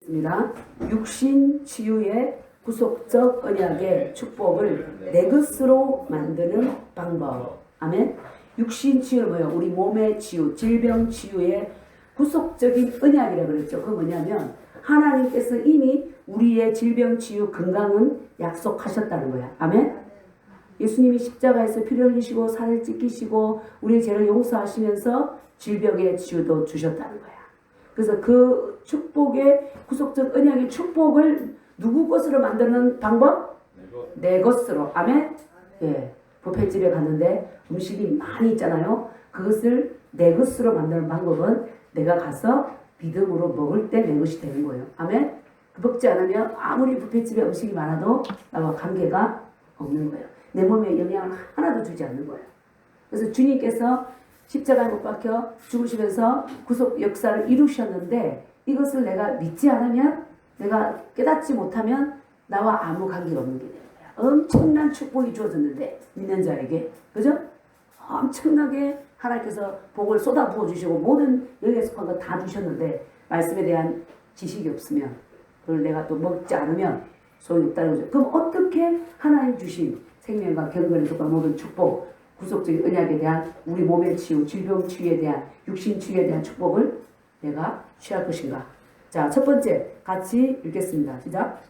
입니다. 육신 치유의 구속적 언약의 축복을 내 것으로 만드는 방법. 아멘. 육신 치유는 뭐예요? 우리 몸의 치유, 질병 치유의 구속적인 언약이라고 그랬죠. 그건 뭐냐면 하나님께서 이미 우리의 질병 치유 건강은 약속하셨다는 거야. 아멘. 예수님이 십자가에서 피를 흘리시고 살을 찢기시고 우리의 죄를 용서하시면서 질병의 치유도 주셨다는 거야. 그래서 그 축복의 구속적 언약의 축복을 누구 것으로 만드는 방법? 내 것으로. 아멘. 예. 뷔페집에 갔는데 음식이 많이 있잖아요. 그것을 내 것으로 만드는 방법은 내가 가서 믿음으로 먹을 때 내 것이 되는 거예요. 아멘. 먹지 않으면 아무리 뷔페집에 음식이 많아도 나와 관계가 없는 거예요. 내 몸에 영향을 하나도 주지 않는 거예요. 그래서 주님께서 십자가에 못 박혀 죽으시면서 구속 역사를 이루셨는데 이것을 내가 믿지 않으면, 내가 깨닫지 못하면 나와 아무 관계가 없는 게 되는 거야. 엄청난 축복이 주어졌는데 믿는 자에게, 그죠? 엄청나게 하나님께서 복을 쏟아 부어 주시고 모든 여기에 속한 거 다 주셨는데 말씀에 대한 지식이 없으면, 그걸 내가 또 먹지 않으면 소용이 없다는 거죠. 그럼 어떻게 하나님 주신 생명과 경건의 속과 모든 축복, 구속적인 언약에 대한 우리 몸의 치유, 질병 치유에 대한 육신 치유에 대한 축복을 내가 취할 것인가? 자, 첫 번째 같이 읽겠습니다. 시작.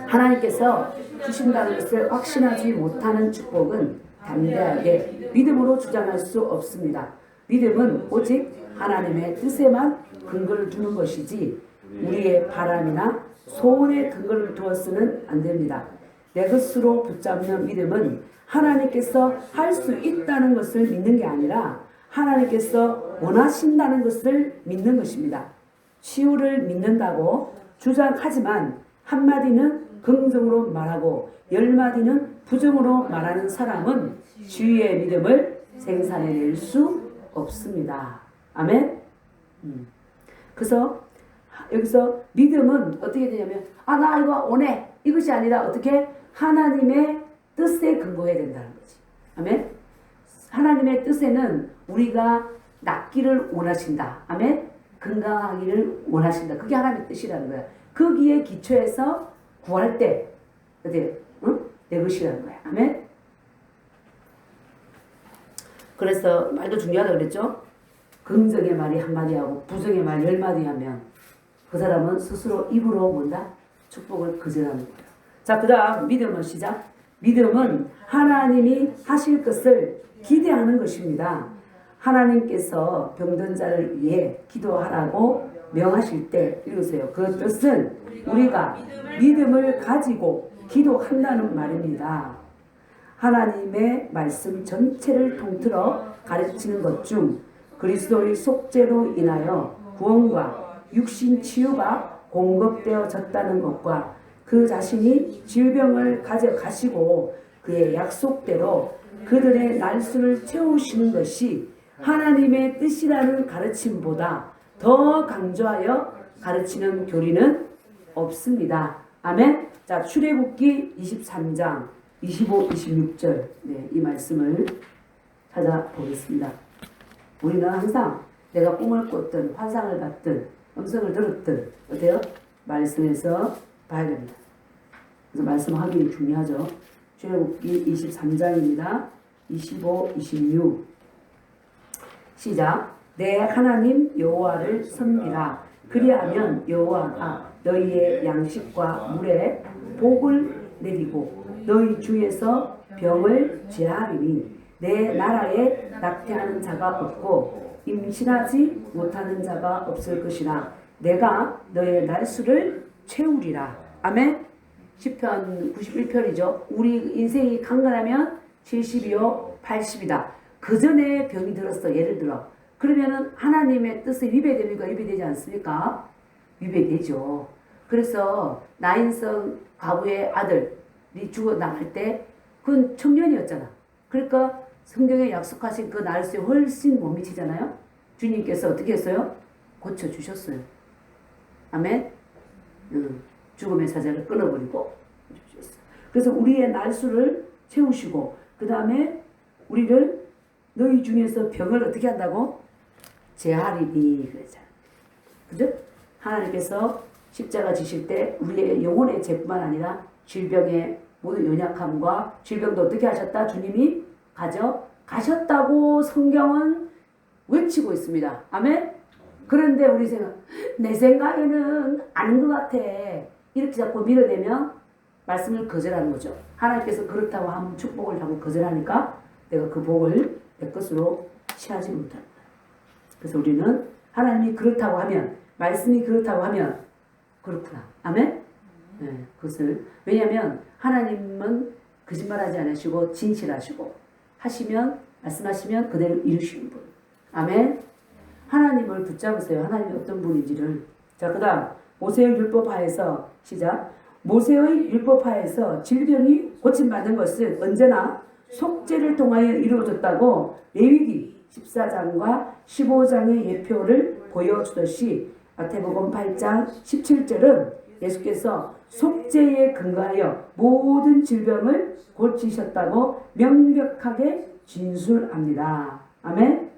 하나님께서 주신다는 것을 확신하지 못하는 축복은 담대하게 믿음으로 주장할 수 없습니다. 믿음은 오직 하나님의 뜻에만 근거를 두는 것이지 우리의 바람이나 소원에 근거를 두어서는 안 됩니다. 내 것으로 붙잡는 믿음은 하나님께서 할 수 있다는 것을 믿는 게 아니라 하나님께서 원하신다는 것을 믿는 것입니다. 치유를 믿는다고 주장하지만 한마디는 긍정으로 말하고 10마디는 부정으로 말하는 사람은 치유의 믿음을 생산해낼 수 없습니다. 아멘. 그래서 여기서 믿음은 어떻게 되냐면 나 이거 원해, 이것이 아니라 어떻게 하나님의 뜻에 근거해야 된다는 거지. 아멘. 하나님의 뜻에는 우리가 낫기를 원하신다. 아멘. 건강하기를 원하신다. 그게 하나님의 뜻이라는 거야. 거기에 기초해서 구할 때 어때? 응? 내 것이라는 거야. 아멘. 그래서 말도 중요하다고 그랬죠. 긍정의 말이 한마디 하고 부정의 말이 10마디 하면 그 사람은 스스로 입으로 뭔다? 축복을 거절하는 거예요. 자, 그 다음 믿음은 시작. 믿음은 하나님이 하실 것을 기대하는 것입니다. 하나님께서 병든 자를 위해 기도하라고 명하실 때 읽으세요. 그 뜻은 우리가 믿음을 가지고 기도한다는 말입니다. 하나님의 말씀 전체를 통틀어 가르치는 것 중 그리스도의 속죄로 인하여 구원과 육신 치유가 공급되어졌다는 것과 그 자신이 질병을 가져가시고 그의 약속대로 그들의 날수를 채우시는 것이 하나님의 뜻이라는 가르침보다 더 강조하여 가르치는 교리는 없습니다. 아멘. 자, 출애굽기 23장 25, 26절 이 말씀을 찾아보겠습니다. 우리는 항상 내가 꿈을 꿨든 환상을 봤든 음성을 들었든 어때요? 말씀에서 봐야 됩니다. 그래서 말씀하기 중요하죠. 출애굽기 23장입니다. 25, 26 시작. 내 하나님 여호와를 섬기라. 그리하면 여호와가 너희의 양식과 물에 복을 내리고 너희 중에서 병을 제하리니 내 나라에 낙태하는 자가 없고 임신하지 못하는 자가 없을 것이라. 내가 너의 날수를 채우리라. 아멘. 시편 91편이죠. 우리 인생이 강건하면 70이요 80이다. 그 전에 병이 들었어. 예를 들어. 그러면은 하나님의 뜻에 위배됩니까? 위배되지 않습니까? 위배되죠. 그래서 나인성 과부의 아들이 죽어 나갈 때 그건 청년이었잖아. 그러니까 성경에 약속하신 그 날수에 훨씬 못 미치잖아요. 주님께서 어떻게 했어요? 고쳐주셨어요. 아멘. 죽음의 사자를 끊어버리고 주셨어요. 그래서 우리의 날수를 채우시고 그 다음에 우리를 너희 중에서 병을 어떻게 한다고? 제하리니 그랬잖아요. 그죠? 하나님께서 십자가 지실 때 우리의 영혼의 죄뿐만 아니라 질병의 모든 연약함과 질병도 어떻게 하셨다? 주님이 가져가셨다고 성경은 외치고 있습니다. 아멘? 그런데 우리 내 생각에는 아닌 것 같아. 이렇게 자꾸 밀어내면 말씀을 거절하는 거죠. 하나님께서 그렇다고 하면 축복을 하고 거절하니까 내가 그 복을 내 것으로 취하지 못한다. 그래서 우리는 하나님이 그렇다고 하면, 말씀이 그렇다고 하면 그렇구나. 아멘? 네, 그것을. 왜냐하면 하나님은 거짓말하지 않으시고 진실하시고 하시면, 말씀하시면 그대로 이루시는 분. 아멘? 하나님을 붙잡으세요. 하나님이 어떤 분인지를. 자, 그 다음 모세의 율법하에서 시작. 모세의 율법하에서 질병이 고침받은 것은 언제나 속죄를 통하여 이루어졌다고 레위기 14장과 15장의 예표를 보여주듯이 마태복음 8장 17절은 예수께서 속죄에 근거하여 모든 질병을 고치셨다고 명백하게 진술합니다. 아멘.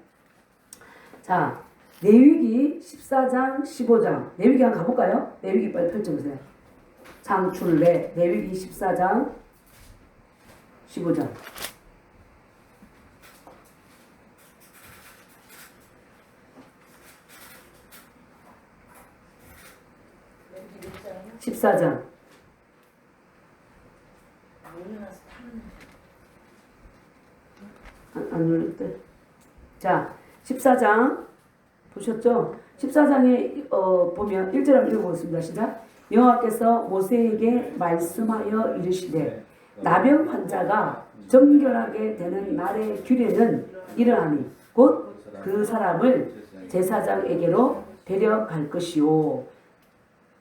자, 레위기 14장 15장 레위기 한번 가볼까요? 레위기 빨리 펼쳐보세요. 창출래 레위기 14장 15장 14장 안 눌릴 때. 자, 14장 보셨죠? 14장에 보면 1절 한번 읽어보겠습니다. 시작. 여호와께서 모세에게 말씀하여 이르시되 나병 환자가 정결하게 되는 날의 규례는 이러하니 곧 그 사람을 제사장에게로 데려갈 것이요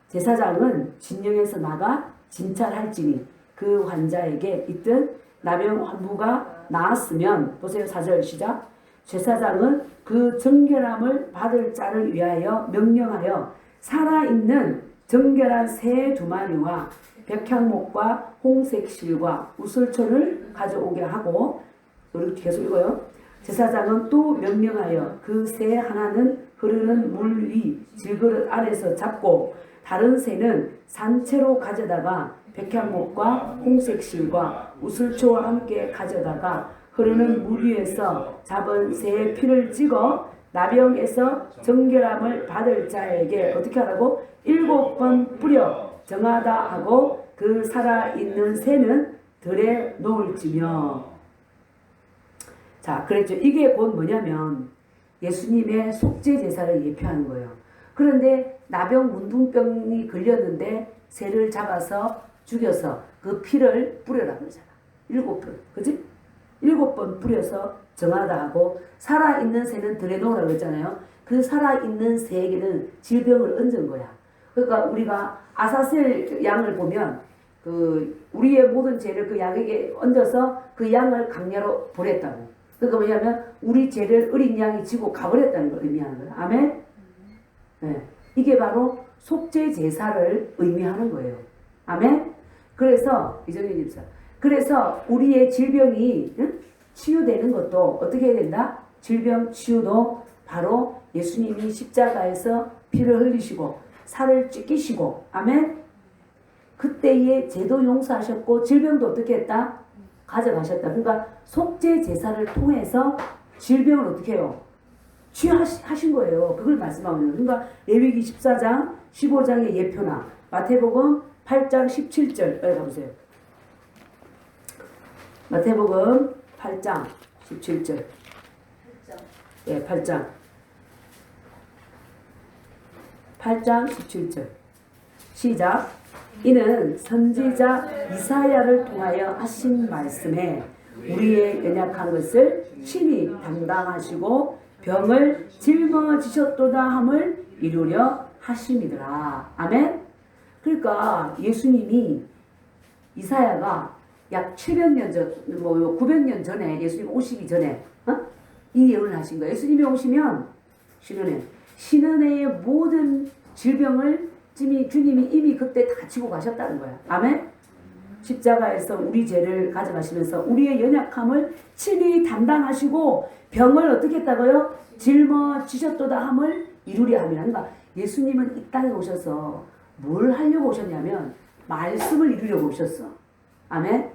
제사장은 진영에서 나가 진찰할지니 그 환자에게 있던 나병 환부가 나았으면 보세요. 4절 시작. 제사장은 그 정결함을 받을 자를 위하여 명령하여 살아있는 정결한 새 2마리와 백향목과 홍색실과 우슬초를 가져오게 하고 이렇게 계속 읽어요. 제사장은 또 명령하여 그 새 하나는 흐르는 물 위 질그릇 아래서 잡고 다른 새는 산채로 가져다가 백향목과 홍색실과 우슬초와 함께 가져다가 흐르는 물 위에서 잡은 새의 피를 찍어 나병에서 정결함을 받을 자에게 어떻게 하라고? 7번 뿌려 정하다 하고 그 살아있는 새는 들에 놓을지며. 자, 그랬죠. 이게 곧 뭐냐면 예수님의 속죄 제사를 예표하는 거예요. 그런데 나병 문둥병이 걸렸는데 새를 잡아서 죽여서 그 피를 뿌려라 그러잖아. 7번. 그지? 7번 뿌려서 정하다 하고 살아있는 새는 들에 놓으라 그랬잖아요. 그 살아있는 새에게는 질병을 얹은 거야. 그러니까 우리가 아사셀 양을 보면 그 우리의 모든 죄를 그 양에게 얹어서 그 양을 강야로 보냈다고. 그러니까 뭐냐면 우리 죄를 어린 양이 지고 가버렸다는 걸 의미하는 거야. 아멘? 네. 이게 바로 속죄 제사를 의미하는 거예요. 아멘? 그래서 이정현 집사. 그래서 우리의 질병이 치유되는 것도 어떻게 해야 된다? 질병 치유도 바로 예수님이 십자가에서 피를 흘리시고 살을 찢기시고 아멘? 그때의 죄도 용서하셨고 질병도 어떻게 했다? 가져가셨다. 그러니까 속죄 제사를 통해서 질병을 어떻게 해요? 치유하신 거예요. 그걸 말씀하거든요. 그러니까 레위기 14장 15장의 예표나 마태복음 8장 17절 여기 가보세요. 마태복음 8장 17절. 예, 8장 17절. 시작. 이는 선지자 이사야를 통하여 하신 말씀에 우리의 연약한 것을 친히 담당하시고 병을 짊어지셨도다 함을 이루려 하심이더라. 아멘. 그러니까 예수님이 이사야가 약 700년 전, 900년 전에 예수님 오시기 전에 이 예언을 하신 거예요. 예수님이 오시면 신은혜의 모든 질병을 주님이 이미 그때 다 지고 가셨다는 거야. 아멘? 십자가에서 우리 죄를 가져가시면서 우리의 연약함을 친히 담당하시고 병을 어떻게 했다고요? 짊어지셨도다 함을 이루려 함이라. 그러니까 예수님은 이 땅에 오셔서 뭘 하려고 오셨냐면 말씀을 이루려고 오셨어. 아멘.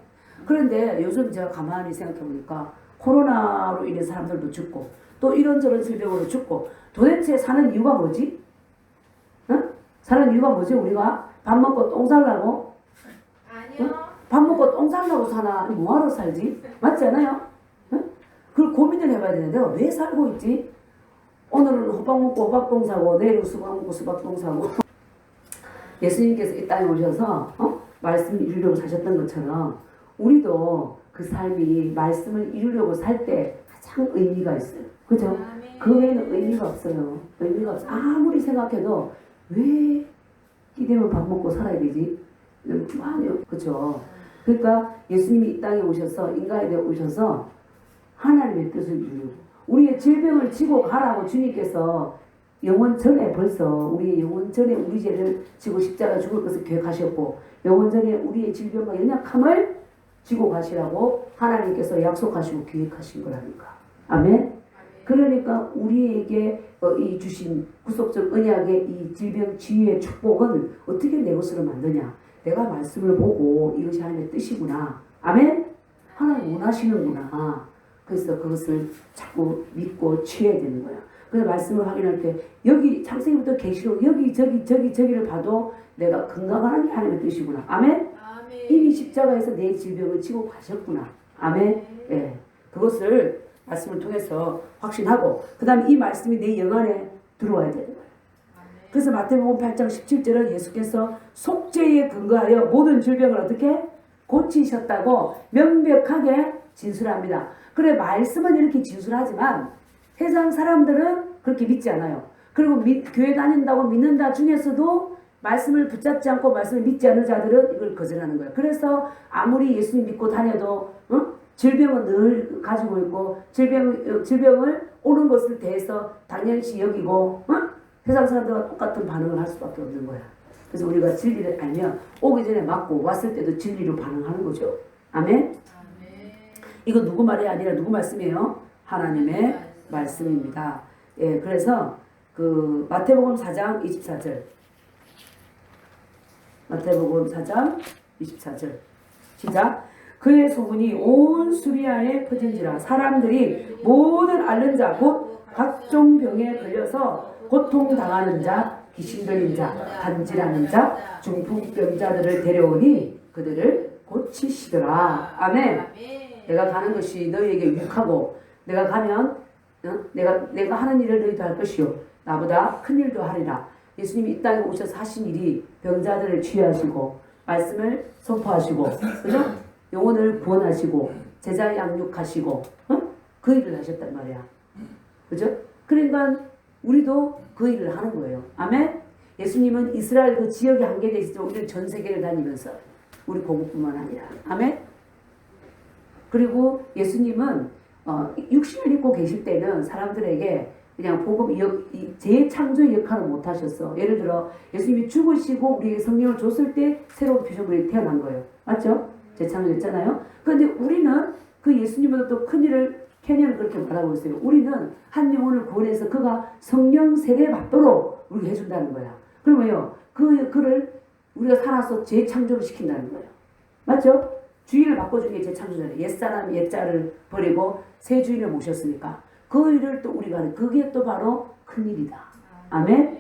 그런데 요즘 제가 가만히 생각해 보니까 코로나로 인해 사람들도 죽고 또 이런저런 질병으로 죽고 도대체 사는 이유가 뭐지? 응? 사는 이유가 뭐지? 우리가 밥 먹고 똥 살라고? 아니요. 응? 밥 먹고 똥 살라고 사나? 뭐하러 살지? 맞지 않아요? 응? 그걸 고민을 해봐야 되는데 내가 왜 살고 있지? 오늘은 호박 먹고 호박똥 사고 내일은 수박 먹고 수박똥 사고 예수님께서 이 땅에 오셔서 말씀을 이루려고 사셨던 것처럼 우리도 그 삶이 말씀을 이루려고 살 때 가장 의미가 있어요. 그죠? 그 외에는 의미가 없어요. 의미가 없어. 아무리 생각해도 왜 이되면 밥 먹고 살아야 되지? 그죠? 그러니까 예수님이 이 땅에 오셔서 인간에 대해 오셔서 하나님의 뜻을 이루고 우리의 질병을 지고 가라고 주님께서 영원 전에 벌써 우리의 영원 전에 우리 죄를 지고 십자가 죽을 것을 계획하셨고 영원 전에 우리의 질병과 연약함을 지고 가시라고 하나님께서 약속하시고 계획하신 거라니까. 아멘. 그러니까 우리에게 이 주신 구속적 언약의 이 질병 치유의 축복은 어떻게 내 것으로 만드냐. 내가 말씀을 보고 이것이 하나님의 뜻이구나. 아멘. 하나님 원하시는구나. 그래서 그것을 자꾸 믿고 취해야 되는 거야. 그래서 말씀을 확인할 때 여기 창세기부터 계시록 여기 저기를 봐도 내가 건강한 게 하나님의 뜻이구나. 아멘. 이미 십자가에서 내 질병을 지고 가셨구나. 아멘. 예. 그것을 말씀을 통해서 확신하고 그 다음에 이 말씀이 내 영 안에 들어와야 되는 거예요. 그래서 마태복음 8장 17절은 예수께서 속죄에 근거하여 모든 질병을 어떻게 고치셨다고 명백하게 진술합니다. 그래 말씀은 이렇게 진술하지만 세상 사람들은 그렇게 믿지 않아요. 그리고 교회 다닌다고 믿는다 중에서도 말씀을 붙잡지 않고 말씀을 믿지 않는 자들은 이걸 거절하는 거예요. 그래서 아무리 예수님 믿고 다녀도 질병은 늘 가지고 있고 질병을 오는 것을 대해서 당연시 여기고 세상 사람들과 똑같은 반응을 할 수밖에 없는 거야. 그래서 우리가 진리를 알면 오기 전에 맞고 왔을 때도 진리로 반응하는 거죠. 아멘. 이거 누구 말이 아니라 누구 말씀이에요? 하나님의 말씀입니다. 예, 그래서 그 마태복음 4장 24절. 마태복음 4장 24절. 시작. 그의 소문이 온 수리아에 퍼진지라 사람들이 모든 앓는 자 곧 각종 병에 걸려서 고통당하는 자 귀신 들린 자 간질하는 자 중풍병자들을 데려오니 그들을 고치시더라. 아멘. 내가 가는 것이 너희에게 유익하고 내가 가면 내가 하는 일을 너희도 할 것이요 나보다 큰 일도 하리라. 예수님이 이 땅에 오셔서 하신 일이 병자들을 치유하시고 말씀을 선포하시고 그죠? 영혼을 구원하시고 제자 양육하시고 그 일을 하셨단 말이야. 그죠? 그러니까 우리도 그 일을 하는 거예요. 아멘? 예수님은 이스라엘 그 지역에 한계되어 있지만 우리는 전 세계를 다니면서 우리 고국뿐만 아니라 아멘? 그리고 예수님은 육신을 입고 계실 때는 사람들에게 그냥 복음 재창조의 역할을 못 하셨어. 예를 들어 예수님이 죽으시고 우리에게 성령을 줬을 때 새로운 피조물이 태어난 거예요. 맞죠? 재창조했잖아요. 그런데 우리는 그 예수님보다 또 큰 일을 캐년은 그렇게 말하고 있어요. 우리는 한 영혼을 구원해서 그가 성령 세례 받도록 우리가 해준다는 거야. 그러면요, 그를 우리가 살아서 재창조를 시킨다는 거예요. 맞죠? 주인을 바꿔주는 게 재창조잖아요. 옛사람 옛자를 버리고 새 주인을 모셨으니까 그 일을 또 우리가 하는 그게 또 바로 큰 일이다. 아멘.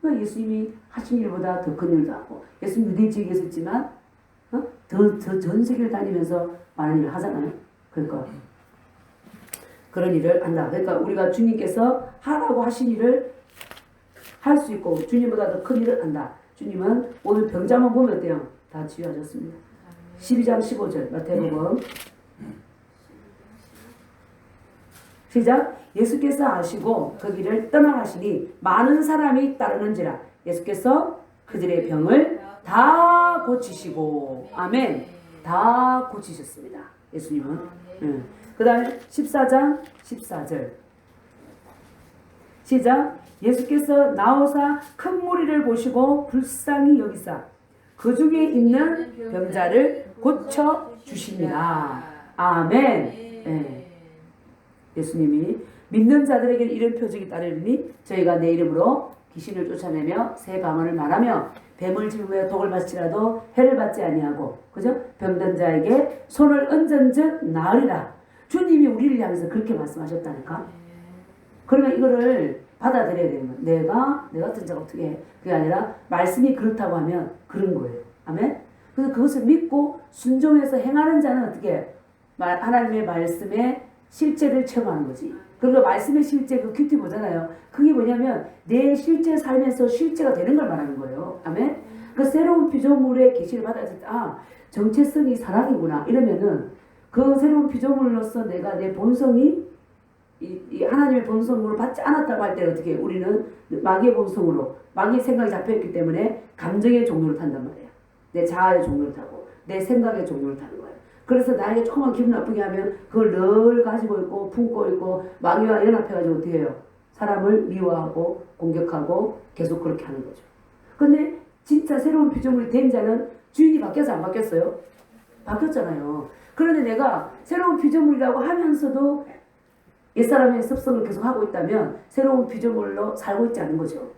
그러니까 예수님이 하신 일보다 더 큰 일도 하고 예수님 유대 지역에 있었지만 더 전 세계를 다니면서 많은 일을 하잖아요. 그러니까 그런 일을 한다. 그러니까 우리가 주님께서 하라고 하신 일을 할 수 있고 주님보다 더 큰 일을 한다. 주님은 오늘 병자만 보면 어때요? 다 치유하셨습니다. 12장 15절 마태복음 시작. 예수께서 아시고 그 길을 떠나가시니 많은 사람이 따르는지라 예수께서 그들의 병을 다 고치시고 아멘. 다 고치셨습니다. 예수님은. 그 다음에 14장 14절 시작. 예수께서 나오사 큰 무리를 보시고 불쌍히 여기사 그 중에 있는 병자를 고쳐 주십니다. 아멘. 네. 예수님이 믿는 자들에게 이런 표적이 따르니 저희가 내 이름으로 귀신을 쫓아내며 새 방언을 말하며 뱀을 집으며 독을 마시라도 해를 받지 아니하고 그죠? 병든 자에게 손을 얹은즉 나으리라. 주님이 우리를 향해서 그렇게 말씀하셨다니까. 그러면 이거를 받아들여야 되는 거야. 내 같은 자가 어떻게 해? 그게 아니라 말씀이 그렇다고 하면 그런 거예요. 아멘? 그래서 그것을 믿고 순종해서 행하는 자는 어떻게 해? 하나님의 말씀에 실제를 체험하는 거지. 그리고 말씀의 실제 그 큐티 보잖아요. 그게 뭐냐면 내 실제 삶에서 실제가 되는 걸 말하는 거예요. 아멘? 그 새로운 피조물의 계시를 받았을 때 정체성이 사랑이구나 이러면은 그 새로운 피조물로서 내가 내 본성이 이 하나님의 본성으로 받지 않았다고 할 때 어떻게 우리는 마귀의 본성으로 마귀의 생각이 잡혀있기 때문에 감정의 종로를 탄단 말이야. 내 자아의 종로를 타고 내 생각의 종로를 타는 거예요. 그래서 나에게 조금만 기분 나쁘게 하면 그걸 늘 가지고 있고 품고 있고 마귀와 연합해가지고 어떻게 해요? 사람을 미워하고 공격하고 계속 그렇게 하는 거죠. 근데 진짜 새로운 피조물이 된 자는 주인이 바뀌어서 안 바뀌었어요? 바뀌었잖아요. 그런데 내가 새로운 피조물이라고 하면서도 옛사람의 습성을 계속 하고 있다면 새로운 피조물로 살고 있지 않은 거죠.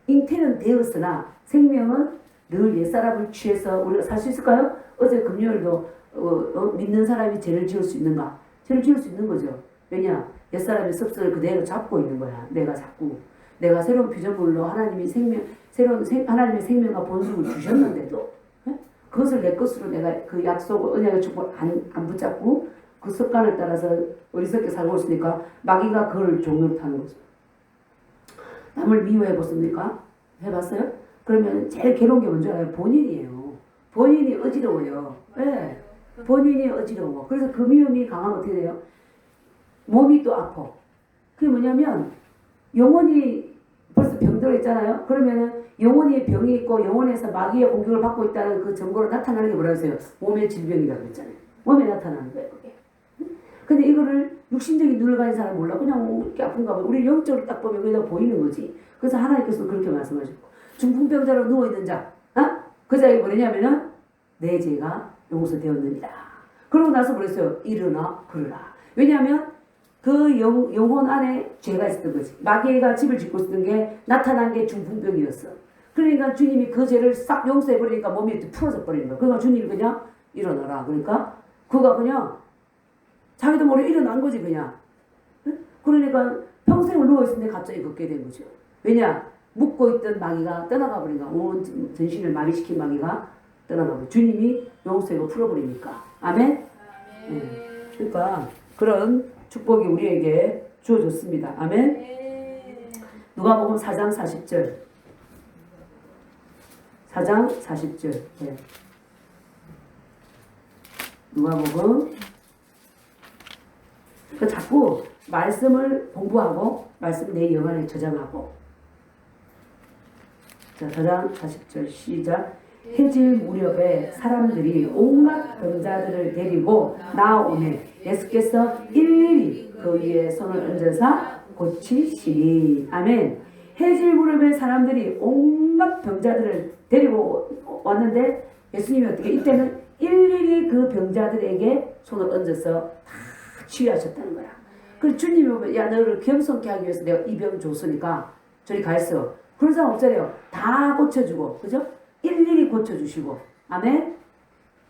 잉태는 되었으나 생명은 늘 옛사람을 취해서 우리가 살 수 있을까요? 어제 금요일도 믿는 사람이 죄를 지을 수 있는가? 죄를 지을 수 있는 거죠. 왜냐? 옛사람의 습성을 그대로 잡고 있는 거야. 내가 새로운 피조물로 하나님의 하나님의 생명과 본성을 주셨는데도 그것을 내 것으로 내가 그 약속을 언약의 축복을 안 붙잡고 그 습관을 따라서 어리석게 살고 있으니까 마귀가 그걸 종로로 타는 거죠. 남을 미워해 보습니까? 해봤어요? 그러면 제일 괴로운 게 뭔지 알아요? 본인이에요. 본인이 어지러워요. 네. 본인이 어지러워. 그래서 그 미움이 강하면 어떻게 돼요? 몸이 또 아파. 그게 뭐냐면 영혼이 벌써 병들어 있잖아요. 그러면은 영혼이 병이 있고 영혼에서 마귀의 공격을 받고 있다는 그 정보로 나타나는 게 뭐라고 했어요? 몸의 질병이라고 했잖아요. 몸에 나타나는 거예요, 그게. 근데 이거를 육신적인 눈을 가진 사람은 몰라. 그냥 이렇게 아픈가 봐. 우리 영적으로 딱 보면 그냥 보이는 거지. 그래서 하나님께서 그렇게 말씀하셨고 중풍병자로 누워있는 자, 그 자에게 뭐냐면은 내 죄가 용서되었느니라. 그러고 나서 그랬어요. 일어나 걸으라. 왜냐하면 그 영혼 안에 죄가 있었던 거지. 마귀가 집을 짓고 있었던 게 나타난 게 중풍병이었어. 그러니까 주님이 그 죄를 싹 용서해버리니까 몸이 풀어져 버리는 거야. 그러니까 주님이 그냥 일어나라. 그러니까 그가 그냥 자기도 모르게 일어난 거지 그냥. 그러니까 평생을 누워있었는데 갑자기 걷게 된 거죠. 왜냐? 묶고 있던 마귀가 떠나가 버리니까 온 전신을 마비시킨 마귀가 떠나가 버리니까 주님이 용서하고 풀어버리니까. 아멘? 네. 그러니까 그런 축복이 우리에게 주어졌습니다. 아멘? 누가복음 4장 40절 4장 40절 네. 누가복음 자꾸 말씀을 공부하고 말씀 내 영안에 저장하고 자 4장 40절 시작 해질 무렵에 사람들이 온갖 병자들을 데리고 나오매 예수께서 일일이 그 위에 손을 얹어서 고치시니 아멘. 해질 무렵에 사람들이 온갖 병자들을 데리고 왔는데 예수님이 어떻게 이때는 일일이 그 병자들에게 손을 얹어서 다 치유하셨다는 거야. 그래서 주님이 보면 야 너를 겸손케 하기 위해서 내가 이 병 줬으니까 저리 가 있어. 그런 사람 없잖아요. 다 고쳐주고 그죠? 일일이 고쳐주시고 아멘.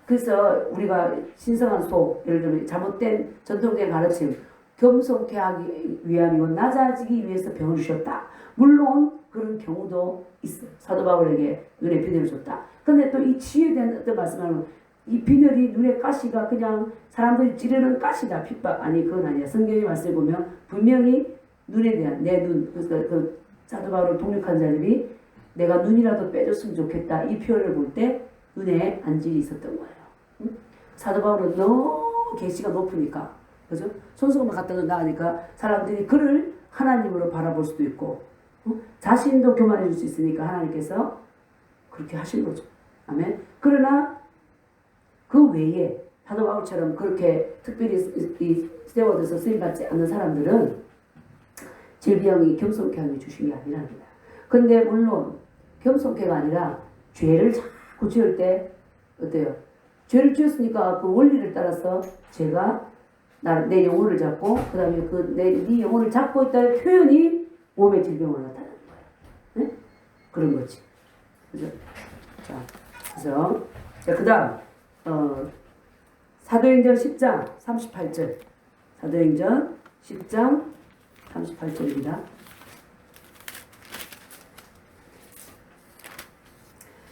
그래서 우리가 신성한 속 예를 들면 잘못된 전통적인 가르침 겸손케 하기 위함이고 낮아지기 위해서 병을 주셨다. 물론 그런 경우도 있어. 사도 바울에게 눈에 빈혈을 줬다. 근데 또 이 치유에 대한 어떤 말씀하면 이 빈혈이 눈에 가시가 그냥 사람들이 찌르는 가시다 핍박 아니 그건 아니야. 성경의 말씀을 보면 분명히 눈에 대한 내 눈 그래서 그 사도 바울을 독립한 자들이 내가 눈이라도 빼줬으면 좋겠다 이 표현을 볼 때 눈에 안질이 있었던 거예요. 응? 사도 바울은 너무 계시가 높으니까 그죠? 손수건만 갖다 놓는다 하니까 사람들이 그를 하나님으로 바라볼 수도 있고 자신도 교만해 줄 수 있으니까 하나님께서 그렇게 하신 거죠. 아멘. 그러나 그 외에 사도 바울처럼 그렇게 특별히 세워져서 쓰임받지 않는 사람들은 질병이 겸손케 하게 주신 게 아니랍니다. 근데 물론 겸손케가 아니라 죄를 자꾸 지을 때 어때요? 죄를 지었으니까 그 원리를 따라서 죄가 내 영혼을 잡고 그 다음에 네 영혼을 잡고 있다는 표현이 몸의 질병으로 나타나는 거예요. 그런 거지. 그죠? 자, 그래서 그 다음 사도행전 10장 38절. 사도행전 10장 38절입니다.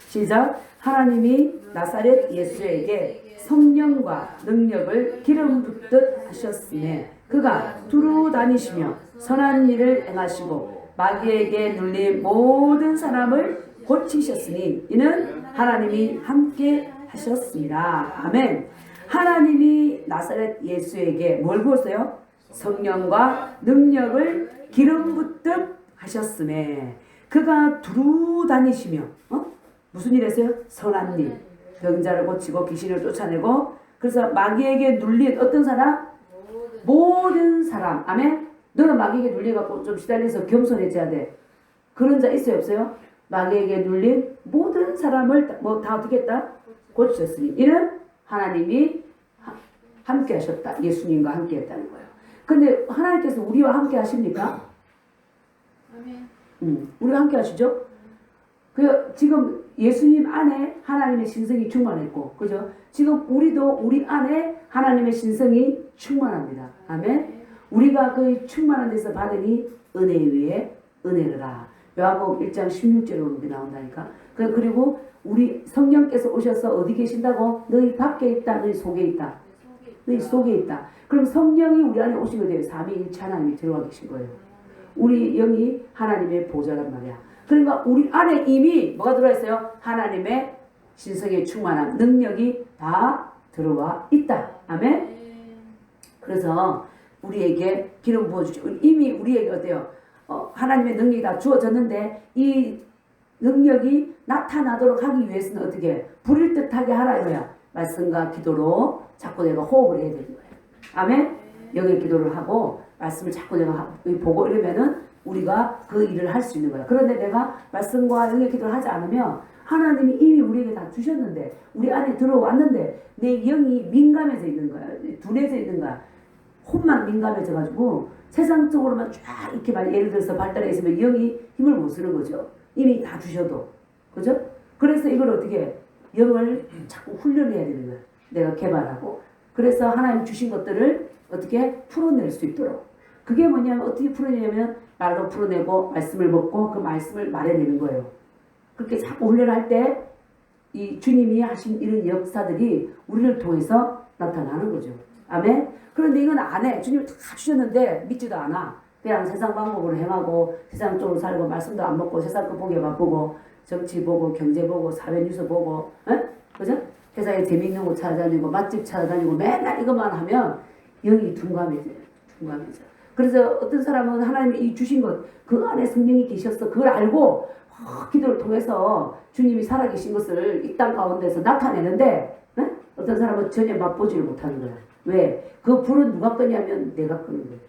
시작. 하나님이 나사렛 예수에게 성령과 능력을 기름 붓듯 하셨으며 그가 두루 다니시며 선한 일을 행하시고 마귀에게 눌린 모든 사람을 고치셨으니 이는 하나님이 함께 하셨습니다. 아멘. 하나님이 나사렛 예수에게 뭘 부었어요? 성령과 능력을 기름 붓듯 하셨음에 그가 두루 다니시며 무슨 일 했어요? 선한 일. 병자를 고치고 귀신을 쫓아내고 그래서 마귀에게 눌린 어떤 사람? 모든 사람. 아멘. 너는 마귀에게 눌려갖고 좀 시달려서 겸손해져야 돼. 그런 자 있어요 없어요? 마귀에게 눌린 모든 사람을 뭐 다 어떻게 했다? 고치셨으니 이는 하나님이 함께 하셨다. 예수님과 함께 했다는 거예요. 근데 하나님께서 우리와 함께 하십니까? 아멘. 우리와 함께 하시죠? 지금 예수님 안에 하나님의 신성이 충만했고, 그죠? 지금 우리도 우리 안에 하나님의 신성이 충만합니다. 아멘. 우리가 그 충만한 데서 받으니 은혜 위에 은혜라. 요한복음 1장 16절에 나온다니까. 그리고 우리 성령께서 오셔서 어디 계신다고? 너희 밖에 있다. 너희 속에 있다. 너희 속에 있다. 그럼 성령이 우리 안에 오시게 돼요. 삼위일체 하나님이 들어와 계신 거예요. 우리 영이 하나님의 보좌란 말이야. 그러니까 우리 안에 이미 뭐가 들어와 있어요? 하나님의 신성에 충만한 능력이 다 들어와 있다. 아멘. 그래서 우리에게 기름 부어주시고 이미 우리에게 어때요? 하나님의 능력이 다 주어졌는데 이 능력이 나타나도록 하기 위해서는 어떻게 불일 듯하게 하라 이거야. 말씀과 기도로 자꾸 내가 호흡을 해야 되는 거예요. 아멘. 여기 기도를 하고 말씀을 자꾸 내가 보고 이러면은 우리가 그 일을 할 수 있는 거야. 그런데 내가 말씀과 영의 기도를 하지 않으면 하나님이 이미 우리에게 다 주셨는데 우리 안에 들어왔는데 내 영이 민감해져 있는 거야. 둔해져 있는 거야. 혼만 민감해져가지고 세상적으로만 쫙 이렇게 예를 들어서 발달해 있으면 영이 힘을 못 쓰는 거죠. 이미 다 주셔도. 그죠? 그래서 이걸 어떻게 영을 자꾸 훈련해야 되는 거야. 내가 개발하고. 그래서 하나님 주신 것들을 어떻게 풀어낼 수 있도록. 그게 뭐냐면 어떻게 풀어내냐면 말로 풀어내고 말씀을 먹고 그 말씀을 말해내는 거예요. 그렇게 자꾸 훈련할 때 이 주님이 하신 이런 역사들이 우리를 통해서 나타나는 거죠. 아멘. 그런데 이건 안 해. 주님이 다 주셨는데 믿지도 않아. 그냥 세상 방법으로 행하고 세상 쪽으로 살고 말씀도 안 먹고 세상 거 보게 바쁘고 정치 보고 경제 보고 사회 뉴스 보고 그죠? 세상에 재미있는 곳 찾아다니고 맛집 찾아다니고 맨날 이것만 하면 영이 둔감해져요. 그래서 어떤 사람은 하나님이 주신 것 그 안에 성령이 계셨어. 그걸 알고 기도를 통해서 주님이 살아계신 것을 이 땅 가운데서 나타내는데 어떤 사람은 전혀 맛보지를 못하는 거야. 왜? 그 불은 누가 끄냐면 내가 끄는 거야.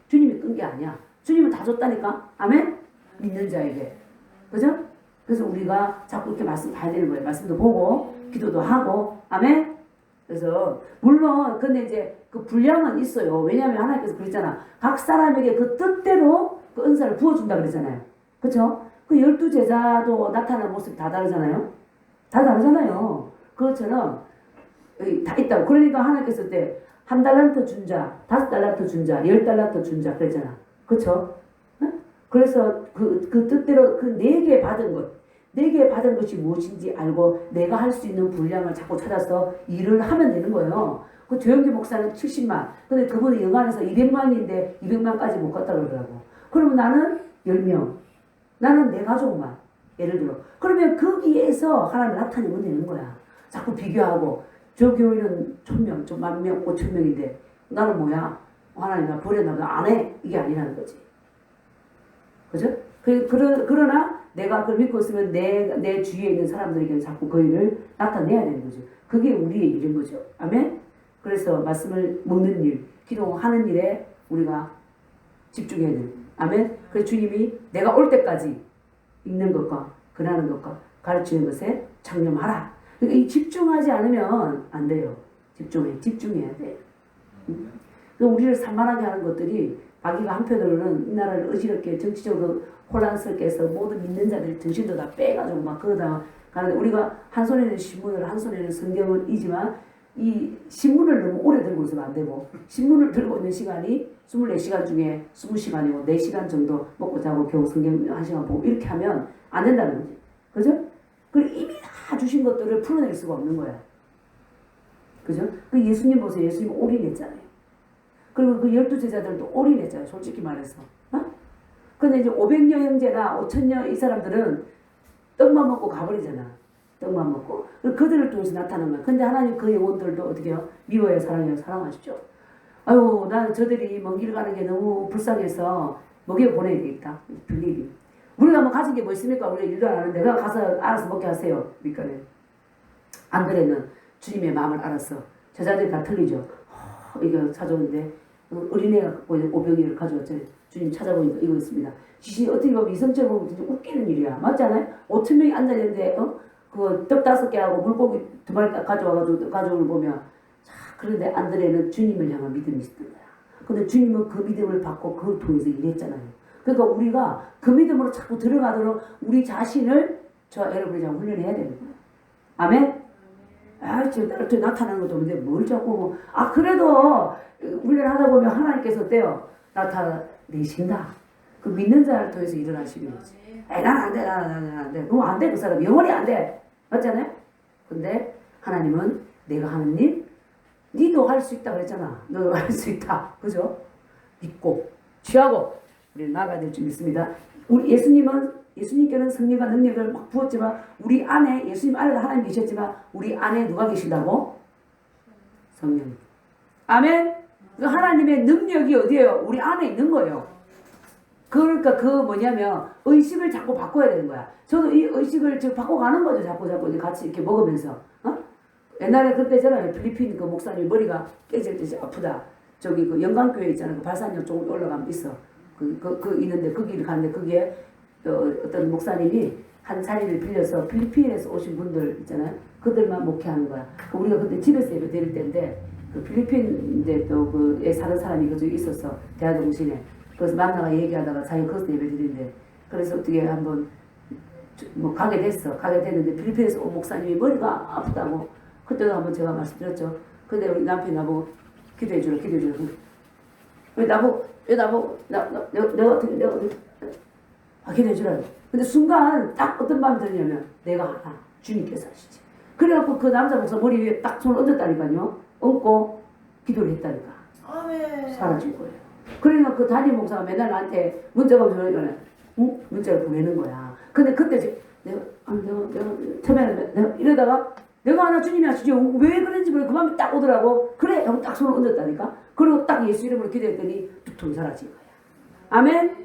주님이 끈 게 아니야. 주님은 다 줬다니까. 아멘? 믿는 자에게. 그죠? 그래서 우리가 자꾸 이렇게 말씀 봐야 되는 거예요. 말씀도 보고 기도도 하고. 아멘? 그래서 물론 근데 이제 그 분량은 있어요. 왜냐하면 하나님께서 그랬잖아. 각 사람에게 그 뜻대로 그 은사를 부어준다 그랬잖아요. 그렇죠? 그 12제자도 나타나는 모습이 다 다르잖아요. 다 다르잖아요. 그것처럼 여기 다 있다고. 그러니까 하나님께서 그때 1달란트 준 자, 5달란트 준 자, 10달란트 준 자 그랬잖아. 그렇죠? 그래서 그 뜻대로 그 4개 받은 것, 4개 받은 것이 무엇인지 알고 내가 할 수 있는 분량을 자꾸 찾아서 일을 하면 되는 거예요. 그 조영기 목사는 70만, 근데 그분은 영안에서 200만인데 200만까지 못 갔다 그러더라고. 그러면 나는 10명, 나는 내 가족만, 예를 들어. 그러면 거기에서 하나님을 나타내면 되는 거야. 자꾸 비교하고, 저 교회는 1000명, 저 10,000명, 5,000명인데 나는 뭐야? 하나님 나 버렸나 보다. 안 해. 이게 아니라는 거지. 그죠? 그러나 내가 그걸 믿고 있으면 내 주위에 있는 사람들에게는 자꾸 그 일을 나타내야 되는 거죠. 그게 우리의 일인 거죠. 아멘? 그래서 말씀을 먹는 일, 기도하는 일에 우리가 집중해야 되는. 아멘? 그래서 주님이 내가 올 때까지 읽는 것과 근하는 것과 가르치는 것에 창념하라. 그러니까 이 집중하지 않으면 안 돼요. 집중해야 돼. 우리를 산만하게 하는 것들이 마귀가 한편으로는 이 나라를 어지럽게 정치적으로 혼란스럽게 해서 모든 믿는 자들 정신도 다 빼가지고 막 그러다 가는데 우리가 한 손에는 신문을 한 손에는 성경을 이지만 이 신문을 너무 오래 들고 있으면 안 되고 신문을 들고 있는 시간이 24시간 중에 20시간이고 4시간 정도 먹고 자고 겨우 성경 1시간 보고 이렇게 하면 안 된다는 거지. 그죠? 그리고 이미 다 주신 것들을 풀어낼 수가 없는 거야. 그죠? 그 예수님 보세요. 예수님 올인했잖아요. 그리고 그 12제자들도 올인했잖아요. 솔직히 말해서. 어? 근데 이제 500여 형제나 5천여 이 사람들은 떡만 먹고 가버리잖아. 떡만 먹고. 그들을 통해서 나타나는 거야. 근데 하나님 그 영혼들도 어떻게 해요? 미워요, 사랑해요, 사랑하십시오. 아유, 나는 저들이 먼 길 가는 게 너무 불쌍해서 먹여 보내야 되겠다. 빌리비. 우리가 뭐 가진 게 뭐 있습니까? 우리가 일도 안 하는데 그냥 가서 알아서 먹게 하세요. 그러니까 안드레는 주님의 마음을 알았어. 제자들이 다 틀리죠. 이거 찾아오는데 어린애가 갖고 있는 오병이를 가져왔잖아요. 주님 찾아보니까 이거 있습니다. 지시 어떻게 보면 이성적으로 보면 진짜 웃기는 일이야. 맞지 않아요? 5천 명이 앉아있는데 그거 떡 5개 하고 물고기 2마리 딱 가져와가지고 가져오는 보면 자, 그런데 안드레는 주님을 향한 믿음이 있었던 거야. 근데 주님은 그 믿음을 받고 그걸 통해서 일했잖아요. 그러니까 우리가 그 믿음으로 자꾸 들어가도록 우리 자신을 여러분이 좀 훈련해야 되는 거예요. 아멘? 아, 지금 나한테 나타나는 것도 없는데 뭘 자꾸 뭐. 아, 그래도 훈련하다 보면 하나님께서 어때요? 나타내신다. 그 믿는 자를 통해서 일어나시는 거지. 에이, 난 안 돼, 난 안 돼. 그럼 안 돼, 그 사람. 영원히 안 돼. 맞잖아요? 근데 하나님은 내가 하는 일, 니도 할 수 있다 그랬잖아. 너도 할 수 있다. 그죠? 믿고, 취하고, 우리는 나아가야 될 줄 믿습니다. 우리 예수님께는 성령과 능력을 막 부었지만, 우리 안에, 예수님 안에도 하나님 계셨지만, 우리 안에 누가 계신다고? 성령. 아멘? 그 하나님의 능력이 어디에요? 우리 안에 있는 거예요. 그러니까 그 뭐냐면 의식을 자꾸 바꿔야 되는 거야. 저도 이 의식을 지금 바꿔가는 거죠. 자꾸 같이 이렇게 먹으면서. 옛날에 그때잖아요. 필리핀 그 목사님 머리가 깨질 때 아프다. 저기 그 영광교회 있잖아요. 그 발산역 조금 올라가면 있어. 있는데 거기를 갔는데 거기에 어떤 목사님이 한 자리를 빌려서 필리핀에서 오신 분들 있잖아요. 그들만 목회하는 거야. 우리가 그때 집에서 예배 드릴 때인데 그 필리핀 이제 또 그에 사는 사람이 그쪽에 있었어. 대화동신에. 그래서 만나가 얘기하다가 자기 거기서 예배 드리는데 그래서 어떻게 한번 뭐 가게 됐는데 필리핀에서 온 목사님이 머리가 아프다고 그때도 한번 제가 말씀드렸죠. 근데 우리 남편이 나보고 기도해주라. 왜 나보고 내가 기도해주라. 근데 순간 딱 어떤 마음이 드냐면 내가 하나 주님께서 하시지. 그래갖고 그 남자 목사 머리 위에 딱 손을 얹었다니까요. 얹고 기도를 했다니까. 아멘. 사라진 거예요. 그러니까 그 담임 목사가 맨날 나한테 문자가 오면 문자를 보내는 거야. 근데 그때 내가 처음에는 내가 이러다가 내가 하나 주님이 하시죠. 왜 그런지 모르고 그 마음이 딱 오더라고. 그래 하고 딱 손을 얹었다니까. 그리고 딱 예수 이름으로 기도했더니 두통 사라진 거야. 아멘?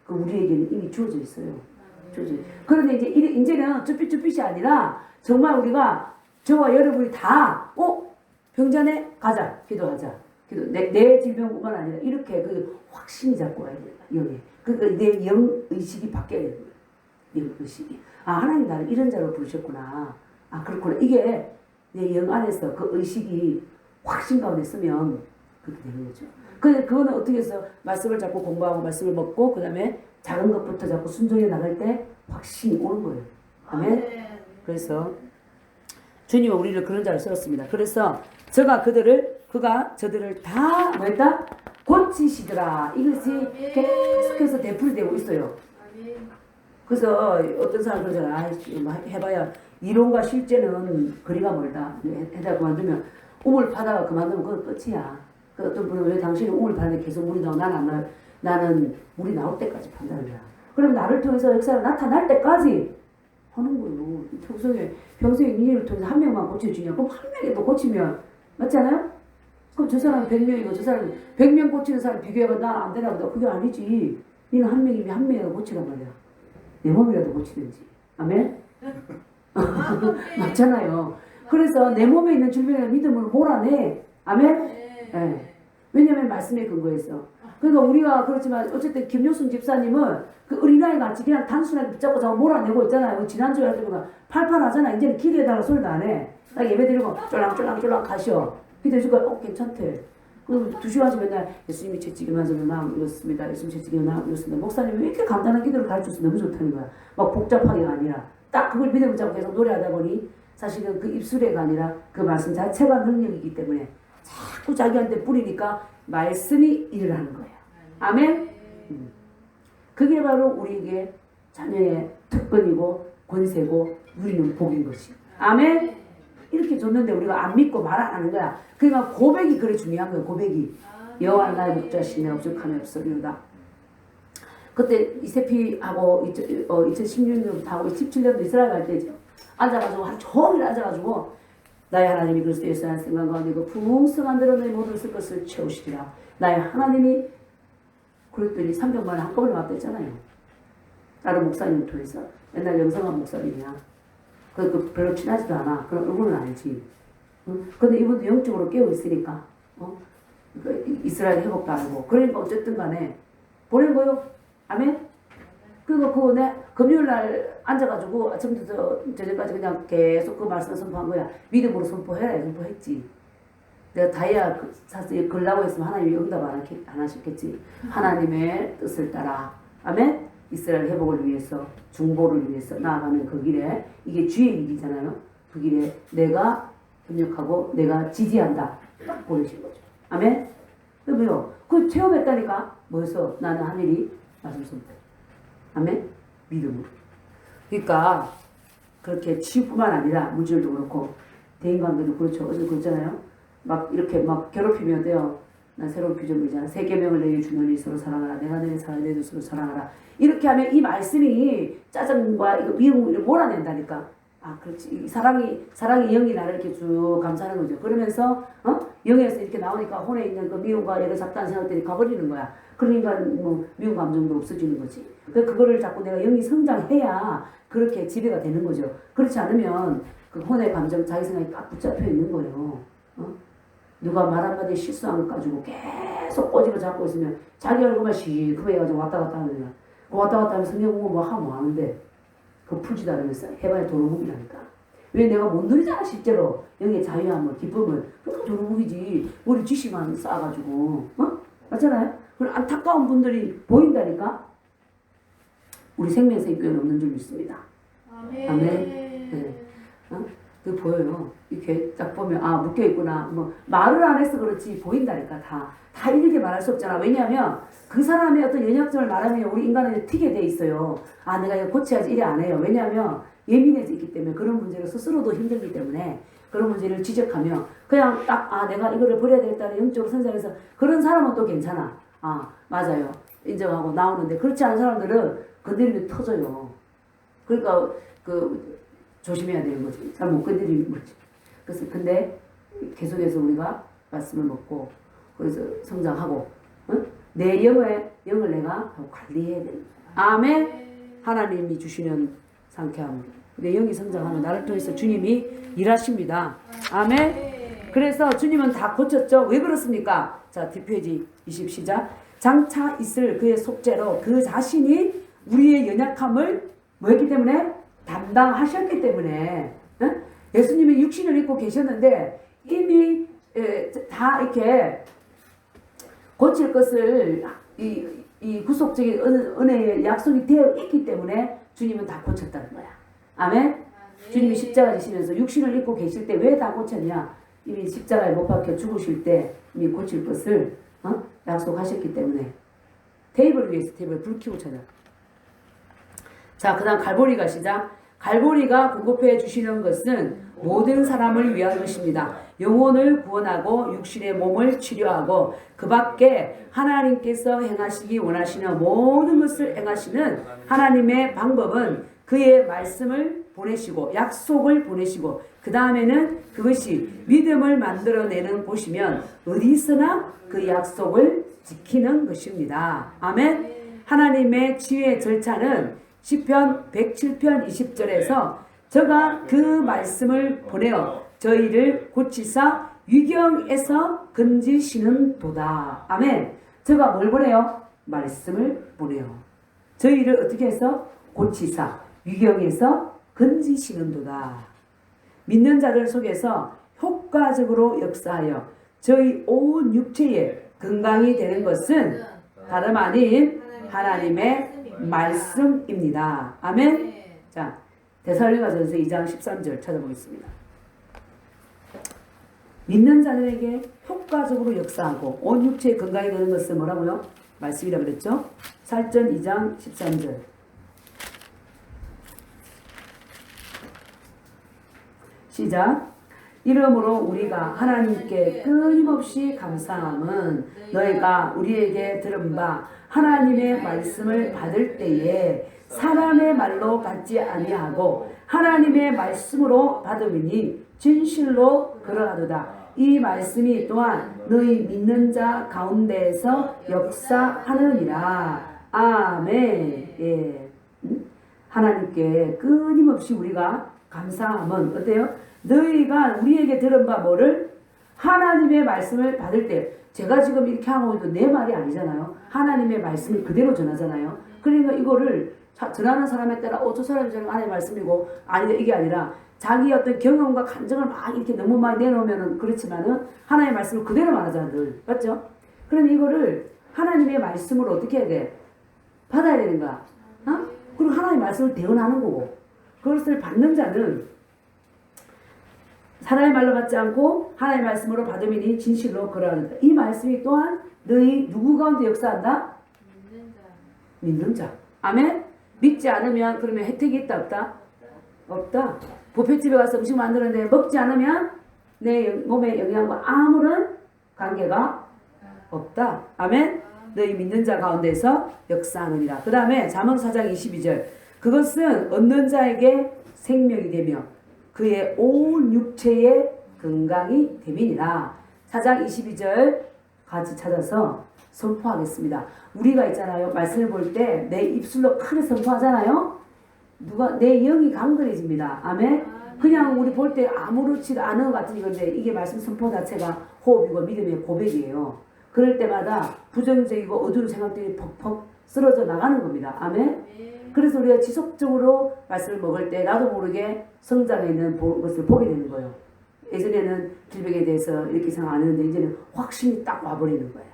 그 우리에게는 이미 주어져 있어요. 그런데 이제는 쭈삣쭈삣이 아니라 정말 우리가 저와 여러분이 다 병자네 가자 기도하자. 내 질병뿐만 아니라 이렇게 그 확신이 잡고 와야 된다. 영에. 그러니까 내 영 의식이 바뀌어야 되는 거예요. 영 의식이. 아, 하나님 나를 이런 자로 부르셨구나. 아, 그렇구나. 이게 내 영 안에서 그 의식이 확신 가운데 쓰면 그렇게 되는 거죠. 근데 그거는 어떻게 해서 말씀을 자꾸 공부하고 말씀을 먹고 그 다음에 작은 것부터 자꾸 순종해 나갈 때 확신이 오는 거예요. 아멘. 그래서 주님은 우리를 그런 자로 세웠습니다. 그래서 그가 저들을 다 뭐했다? 고치시더라. 이것이 계속해서 되풀이되고 있어요. 그래서 어떤 사람 그러잖아. 해봐야 이론과 실제는 거리가 멀다. 해다 그만두면 우물 파다가 그만두면 그건 끝이야. 그 어떤 분은 왜 당신은 우물 파는데 계속 물이 나와? 나는 안 나요. 나는 물이 나올 때까지 판다는 거야. 그럼 나를 통해서 역사가 나타날 때까지 하는 거예요. 평소에 니를 통해서 한 명만 고쳐주냐? 그럼 한 명이 또 고치면 맞잖아요? 그럼 저 사람은 100명이고 저 사람은 100명 고치는 사람 비교해봐. 나 안 되나 보다. 그게 아니지. 니는 한 명이면 한 명이라도 고치란 말이야. 내 몸이라도 고치든지. 아멘? 맞잖아요. 그래서 내 몸에 있는 질병의 믿음을 몰아내. 아멘? 네. 왜냐면 말씀에 근거해서. 그러니까 우리가 그렇지만 어쨌든 김효순 집사님은 그 어린아이 같이 그냥 단순하게 붙잡고 자꾸 몰아내고 있잖아요. 지난주에 할 때보다 팔팔하잖아. 이제는 기도해달라 소리도 안 해. 딱 예배 드리고 쫄랑쫄랑 가셔. 기도해주니까 괜찮대. 그럼 2시간씩 맨날 예수님이 채찍이 맞으면 마음 이렇습니다. 예수님 채찍이 마음 이렇습니다. 목사님이 왜 이렇게 간단한 기도를 가르쳐서 너무 좋다는 거야. 막 복잡하게가 아니라 딱 그걸 믿음을 잡고 계속 노래하다 보니 사실은 그 입술애가 아니라 그 말씀 자체가 능력이기 때문에 자꾸 자기한테 뿌리니까 말씀이 일을 하는 거예요. 아멘? 그게 바로 우리에게 자녀의 특권이고 권세고 누리는 복인 것이. 아멘? 이렇게 줬는데 우리가 안 믿고 말 안 하는 거야. 그러니까 고백이 그래 중요한 거예요. 고백이. 여호와 나의 목자신 내가 부족함이 없으리로다. 그때 이세피하고 2016년부터 하고 17년도 이스라엘 갈 때죠. 앉아가지고 하루 종일 앉아가지고 나의 하나님이 그리스도의 예수라는 생각 가운데 그 풍성한 대로 너의 모든 쓸 것을 채우시리라. 나의 하나님이 그랬더니 300만 원 한꺼번에 왔댔잖아요. 다른 목사님 통해서. 옛날 영성한 목사님이야. 그 별로 친하지도 않아. 그런 얼굴은 알지. 근데 이분도 영적으로 깨어 있으니까 이스라엘 회복도 알고. 그러니까 어쨌든 간에 보낸 거요. 아멘? 그리고 그거 금요일날 앉아가지고 아침부터 저녁까지 그냥 계속 그 말씀을 선포한 거야. 믿음으로 선포해라. 선포했지. 내가 다이아 사서 걸라고 했으면 하나님이 응답 안 하셨겠지. 하나님의 뜻을 따라. 아멘? 이스라엘 회복을 위해서, 중보를 위해서 나아가는 그 길에, 이게 주의 길이잖아요. 그 길에 내가 협력하고 내가 지지한다. 딱 보내신 거죠. 아멘? 왜요? 그 체험했다니까. 뭐였어? 나는 하늘이 말씀 선포. 아멘? 믿음으로. 그러니까 그렇게 치유뿐만 아니라 물질도 그렇고 대인관계도 그렇죠. 어제 그랬잖아요. 막 이렇게 막 괴롭히면 돼요. 난 새로운 규정이잖아. 3계명을 내게 주노니 서로 사랑하라. 내가 너희 사랑을 내게 서로 사랑하라. 이렇게 하면 이 말씀이 짜증과 이거 미움을 몰아낸다니까. 아, 그렇지. 사랑이 영이 나를 이렇게 쭉 감싸는 거죠. 그러면서 영에서 이렇게 나오니까 혼에 있는 그 미움과 여러 잡다한 생각들이 가버리는 거야. 그러니까 뭐 미움 감정도 없어지는 거지. 그거를 자꾸 내가 영이 성장해야 그렇게 지배가 되는 거죠. 그렇지 않으면 그 혼의 감정, 자기 생각이 딱 붙잡혀 있는 거예요. 누가 말 한마디 실수한 것 가지고 계속 꼬집어 잡고 있으면 자기 얼굴만 시커매가지고 왔다 갔다 하는 거야. 왔다 갔다 하면 성경 공부 뭐 하면 뭐 하는데 그거 풀지도 않으면서 해봐야 도루묵이라니까. 왜 내가 못 누리잖아 실제로. 영의 자유함을 기쁨을. 그러니까 도루묵이지. 우리 지식만 쌓아가지고. 맞잖아요? 그럼 안타까운 분들이 보인다니까. 우리 생명생교회는 없는 줄 믿습니다. 아멘. 아멘. 네. 그 보여요. 이렇게 딱 보면 묶여 있구나. 뭐 말을 안 해서 그렇지 보인다니까. 다 일일이 말할 수 없잖아. 왜냐하면 그 사람의 어떤 연약점을 말하면 우리 인간은 튀게 돼 있어요. 내가 이거 고쳐야지 이래 안 해요. 왜냐하면 예민해져 있기 때문에 그런 문제를 스스로도 힘들기 때문에 그런 문제를 지적하면 그냥 딱 내가 이거를 버려야 되겠다는 영적으로 성장해서 그런 사람은 또 괜찮아. 맞아요. 인정하고 나오는데 그렇지 않은 사람들은 건드리면 터져요. 그러니까 조심해야 되는 거지. 잘 못 건드리는 거지. 그래서 근데 계속해서 우리가 말씀을 먹고 그래서 성장하고 내 영을 내가 관리해야 되는 거야. 아멘. 하나님이 주시는 상쾌함. 내 영이 성장하는 나를 통해서 주님이 일하십니다. 아멘. 그래서 주님은 다 고쳤죠. 왜 그렇습니까? 자, 뒷페이지 20 시작. 장차 있을 그의 속죄로 그 자신이 우리의 연약함을 뭐였기 때문에? 담당하셨기 때문에. 예수님이 육신을 입고 계셨는데 이미 다 이렇게 고칠 것을 이 구속적인 은혜의 약속이 되어 있기 때문에 주님은 다 고쳤다는 거야. 아멘? 주님이 십자가 지시면서 육신을 입고 계실 때 왜 다 고쳤냐? 이미 십자가에 못 박혀 죽으실 때 이미 고칠 것을 약속하셨기 때문에. 테이블을 위해서 테이블 불 켜고 찾아. 자, 그 다음 갈보리가 시작. 갈보리가 공급해 주시는 것은 모든 사람을 위한 것입니다. 영혼을 구원하고 육신의 몸을 치료하고 그 밖에 하나님께서 행하시기 원하시는 모든 것을 행하시는 하나님의 방법은 그의 말씀을 보내시고 약속을 보내시고 그 다음에는 그것이 믿음을 만들어내는 곳이면 어디서나 그 약속을 지키는 것입니다. 아멘. 하나님의 지혜의 절차는 시편 107편 20절에서 저가 그 말씀을 보내어 저희를 고치사 위경에서 건지시는 도다. 아멘. 저가 뭘 보내요? 말씀을 보내요. 저희를 어떻게 해서? 고치사 위경에서 건지시는 도다. 믿는 자들 속에서 효과적으로 역사하여 저희 온 육체에 건강이 되는 것은 다름 아닌 하나님의 말씀입니다. 아멘. 자, 데살로니가전서 2장 13절 찾아보겠습니다. 믿는 자들에게 효과적으로 역사하고 온 육체에 건강이 되는 것은 뭐라고요? 말씀이라고 그랬죠? 살전 2장 13절. 시작. 이러므로 우리가 하나님께 끊임없이 감사함은 너희가 우리에게 들은 바 하나님의 말씀을 받을 때에 사람의 말로 받지 아니하고 하나님의 말씀으로 받음이니 진실로 그러하도다. 이 말씀이 또한 너희 믿는 자 가운데에서 역사하느니라. 아멘. 예. 하나님께 끊임없이 우리가 감사함은 어때요? 너희가 우리에게 들은 바 뭐를? 하나님의 말씀을 받을 때, 제가 지금 이렇게 하고 있도 내 말이 아니잖아요. 하나님의 말씀을 그대로 전하잖아요. 그러니까 이거를 전하는 사람에 따라 저 사람이 저는 하나님의 말씀이고 아니다 이게 아니라 자기 어떤 경험과 감정을 막 이렇게 너무 많이 내놓으면은 그렇지만은 하나님의 말씀을 그대로 말하잖아 늘. 맞죠? 그럼 이거를 하나님의 말씀으로 어떻게 해야 돼? 받아야 되는 거야. 어? 그리고 하나님의 말씀을 대언하는 거고, 그것을 받는 자는 사람의 말로 받지 않고 하나님의 말씀으로 받음이니 진실로 그러하다. 이 말씀이 또한 너희 누구 가운데 역사한다? 믿는 자. 아멘? 믿지 않으면 그러면 혜택이 있다 없다? 없다. 뷔페집에 가서 음식 만드는데 먹지 않으면 내 몸에 영양과 아무런 관계가 없다. 아멘? 너희 믿는 자 가운데서 역사하느니라. 그 다음에 잠언 4장 22절. 그것은 얻는 자에게 생명이 되며 그의 온 육체의 건강이 됨이니라. 4장 22절 같이 찾아서 선포하겠습니다. 우리가 있잖아요. 말씀을 볼 때 내 입술로 크게 선포하잖아요. 내 영이 강건해집니다. 아멘. 그냥 우리 볼 때 아무렇지도 않은 것 같은 건데 이게 말씀 선포 자체가 호흡이고 믿음의 고백이에요. 그럴 때마다 부정적이고 어두운 생각들이 퍽퍽 쓰러져 나가는 겁니다. 아멘. 그래서 우리가 지속적으로 말씀을 먹을 때 나도 모르게 성장해 있는 것을 보게 되는 거예요. 예전에는 질병에 대해서 이렇게 생각 안 했는데 이제는 확신이 딱 와버리는 거예요.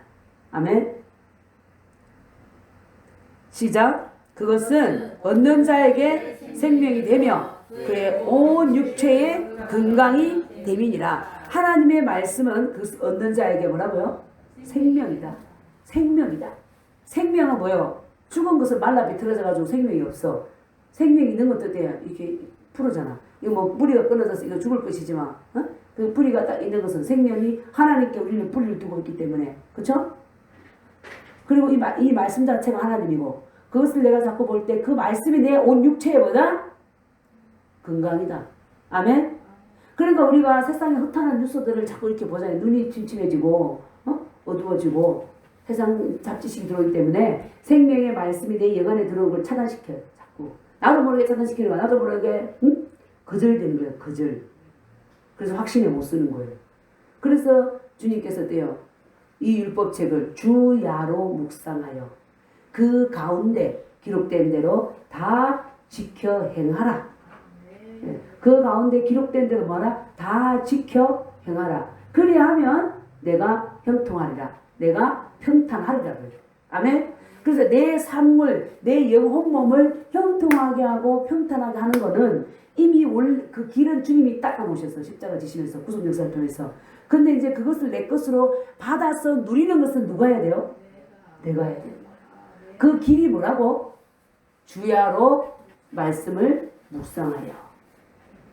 아멘. 시작. 그것은 얻는 자에게 생명이 되며 그의 온 육체의 건강이 됨이니라. 하나님의 말씀은 그 얻는 자에게 뭐라고요? 생명이다. 생명이다. 생명은 뭐예요? 죽은 것을 말라 비틀어져가지고 생명이 없어. 생명이 있는 것도 돼요. 이렇게 풀어잖아. 이거 뭐 뿌리가 끊어져서 이거 죽을 것이지만, 어? 그 뿌리가 딱 있는 것은 생명이 하나님께 우리는 뿌리를 두고 있기 때문에, 그렇죠? 그리고 이 말씀 자체가 하나님이고, 그것을 내가 자꾸 볼 때 그 말씀이 내 온 육체에 뭐다? 건강이다. 아멘? 그러니까 우리가 세상에 허탄한 뉴스들을 자꾸 이렇게 보잖아요. 눈이 침침해지고, 어두워지고, 세상 잡지식이 들어오기 때문에 생명의 말씀이 내 영안에 들어온 걸 차단시켜요. 자꾸. 나도 모르게 차단시키는 거야. 나도 모르게, 응? 거절되는 거예요. 거절. 그래서 확신에 못 쓰는 거예요. 그래서 주님께서 때요. 이 율법책을 주야로 묵상하여 그 가운데 기록된 대로 다 지켜 행하라. 그 가운데 기록된 대로 뭐라? 다 지켜 행하라. 그리하면 내가 형통하리라. 내가 평탄하리라. 아멘. 그래서 내 삶을, 내 영혼 몸을 형통하게 하고 평탄하게 하는 거는 이미 그 길은 주님이 닦아놓으셨어. 십자가 지시면서 구속 역사를 통해서. 근데 이제 그것을 내 것으로 받아서 누리는 것은 누가 해야 돼요? 내가 해야 돼요. 그 길이 뭐라고? 주야로 말씀을 묵상하여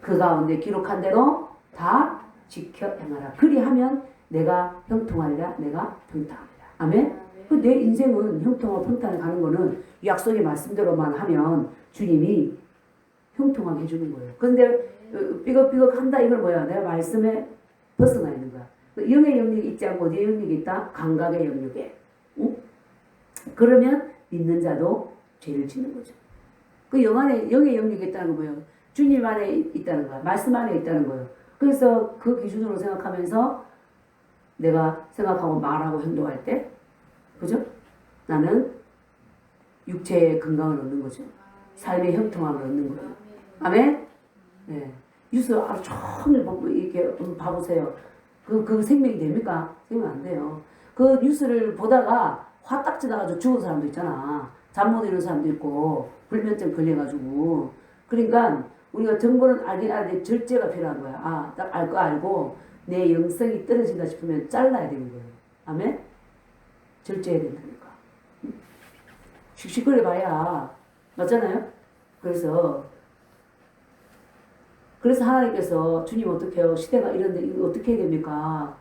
그 가운데 기록한 대로 다 지켜 행하라. 그리하면 내가 형통하리라. 내가 평탄하리라. 아멘. 내 인생은 형통하고 평탄을 가는 거는 약속의 말씀대로만 하면 주님이 형통하게 해주는 거예요. 근데 삐걱삐걱 한다 이건 뭐야? 내가 말씀에 벗어나 있는 거야. 영의 영역이 있지 않고 어디에 영역이 있다? 감각의 영역에. 응? 그러면 믿는 자도 죄를 짓는 거죠. 그 영의 영역이 있다는 거 뭐예요? 주님 안에 있다는 거야. 말씀 안에 있다는 거예요. 그래서 그 기준으로 생각하면서 내가 생각하고 말하고 행동할 때, 그죠? 나는 육체의 건강을 얻는 거죠. 삶의 형통함을 얻는 거예요. 아멘? 네. 뉴스 하루 종일 이렇게 봐보세요. 그 생명이 됩니까? 생명 안 돼요. 그 뉴스를 보다가 화딱 지나가지고 죽은 사람도 있잖아. 잠 못 이루는 사람도 있고 불면증 걸려가지고. 그러니까 우리가 정보는 알긴 알는데 절제가 필요한 거야. 아, 딱 알 거 알고 내 영성이 떨어진다 싶으면 잘라야 되는 거예요. 아멘? 절제해야 된다니까. 씩씩거려 봐야 맞잖아요? 그래서 하나님께서 주님 어떻게 해요? 시대가 이런데 이거 어떻게 해야 됩니까?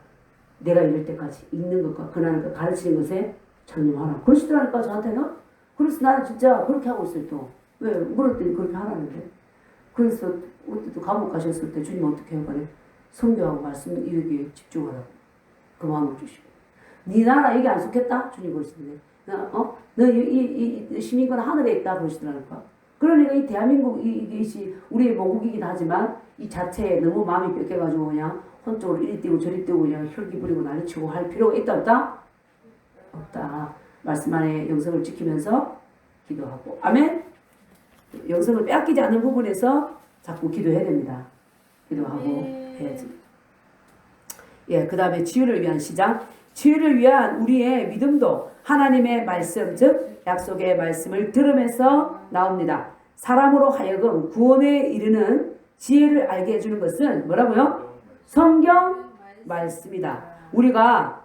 내가 이럴 때까지 읽는 것과 근하는 가르치는 것에 전념하라. 그러시더라니까 저한테는. 그래서 나는 진짜 그렇게 하고 있어요 또. 왜? 물을 때 그렇게 하라는데. 그래서 그때도 감옥 가셨을 때 주님 어떻게 해요? 그래? 성경하고 말씀 이렇게 집중하라고. 그 마음을 주시고. 네 나라 이게 안 속했다? 주님 그러시는데. 너 시민권 하늘에 있다 그러시더라니까. 그러니까 이 대한민국 이것이 우리의 모국이긴 하지만 이 자체에 너무 마음이 뺏겨가지고 그냥 혼적으로 이리 뛰고 저리 뛰고 그냥 혈기 부리고 난리치고 할 필요가 있다 없다? 없다. 말씀 안에 영성을 지키면서 기도하고 아멘. 영성을 빼앗기지 않는 부분에서 자꾸 기도해야 됩니다. 기도하고 해야지. 예, 그 다음에 치유를 위한 시작. 치유를 위한 우리의 믿음도 하나님의 말씀 즉 약속의 말씀을 들으면서 나옵니다. 사람으로 하여금 구원에 이르는 지혜를 알게 해주는 것은 뭐라고요? 성경 말씀이다. 우리가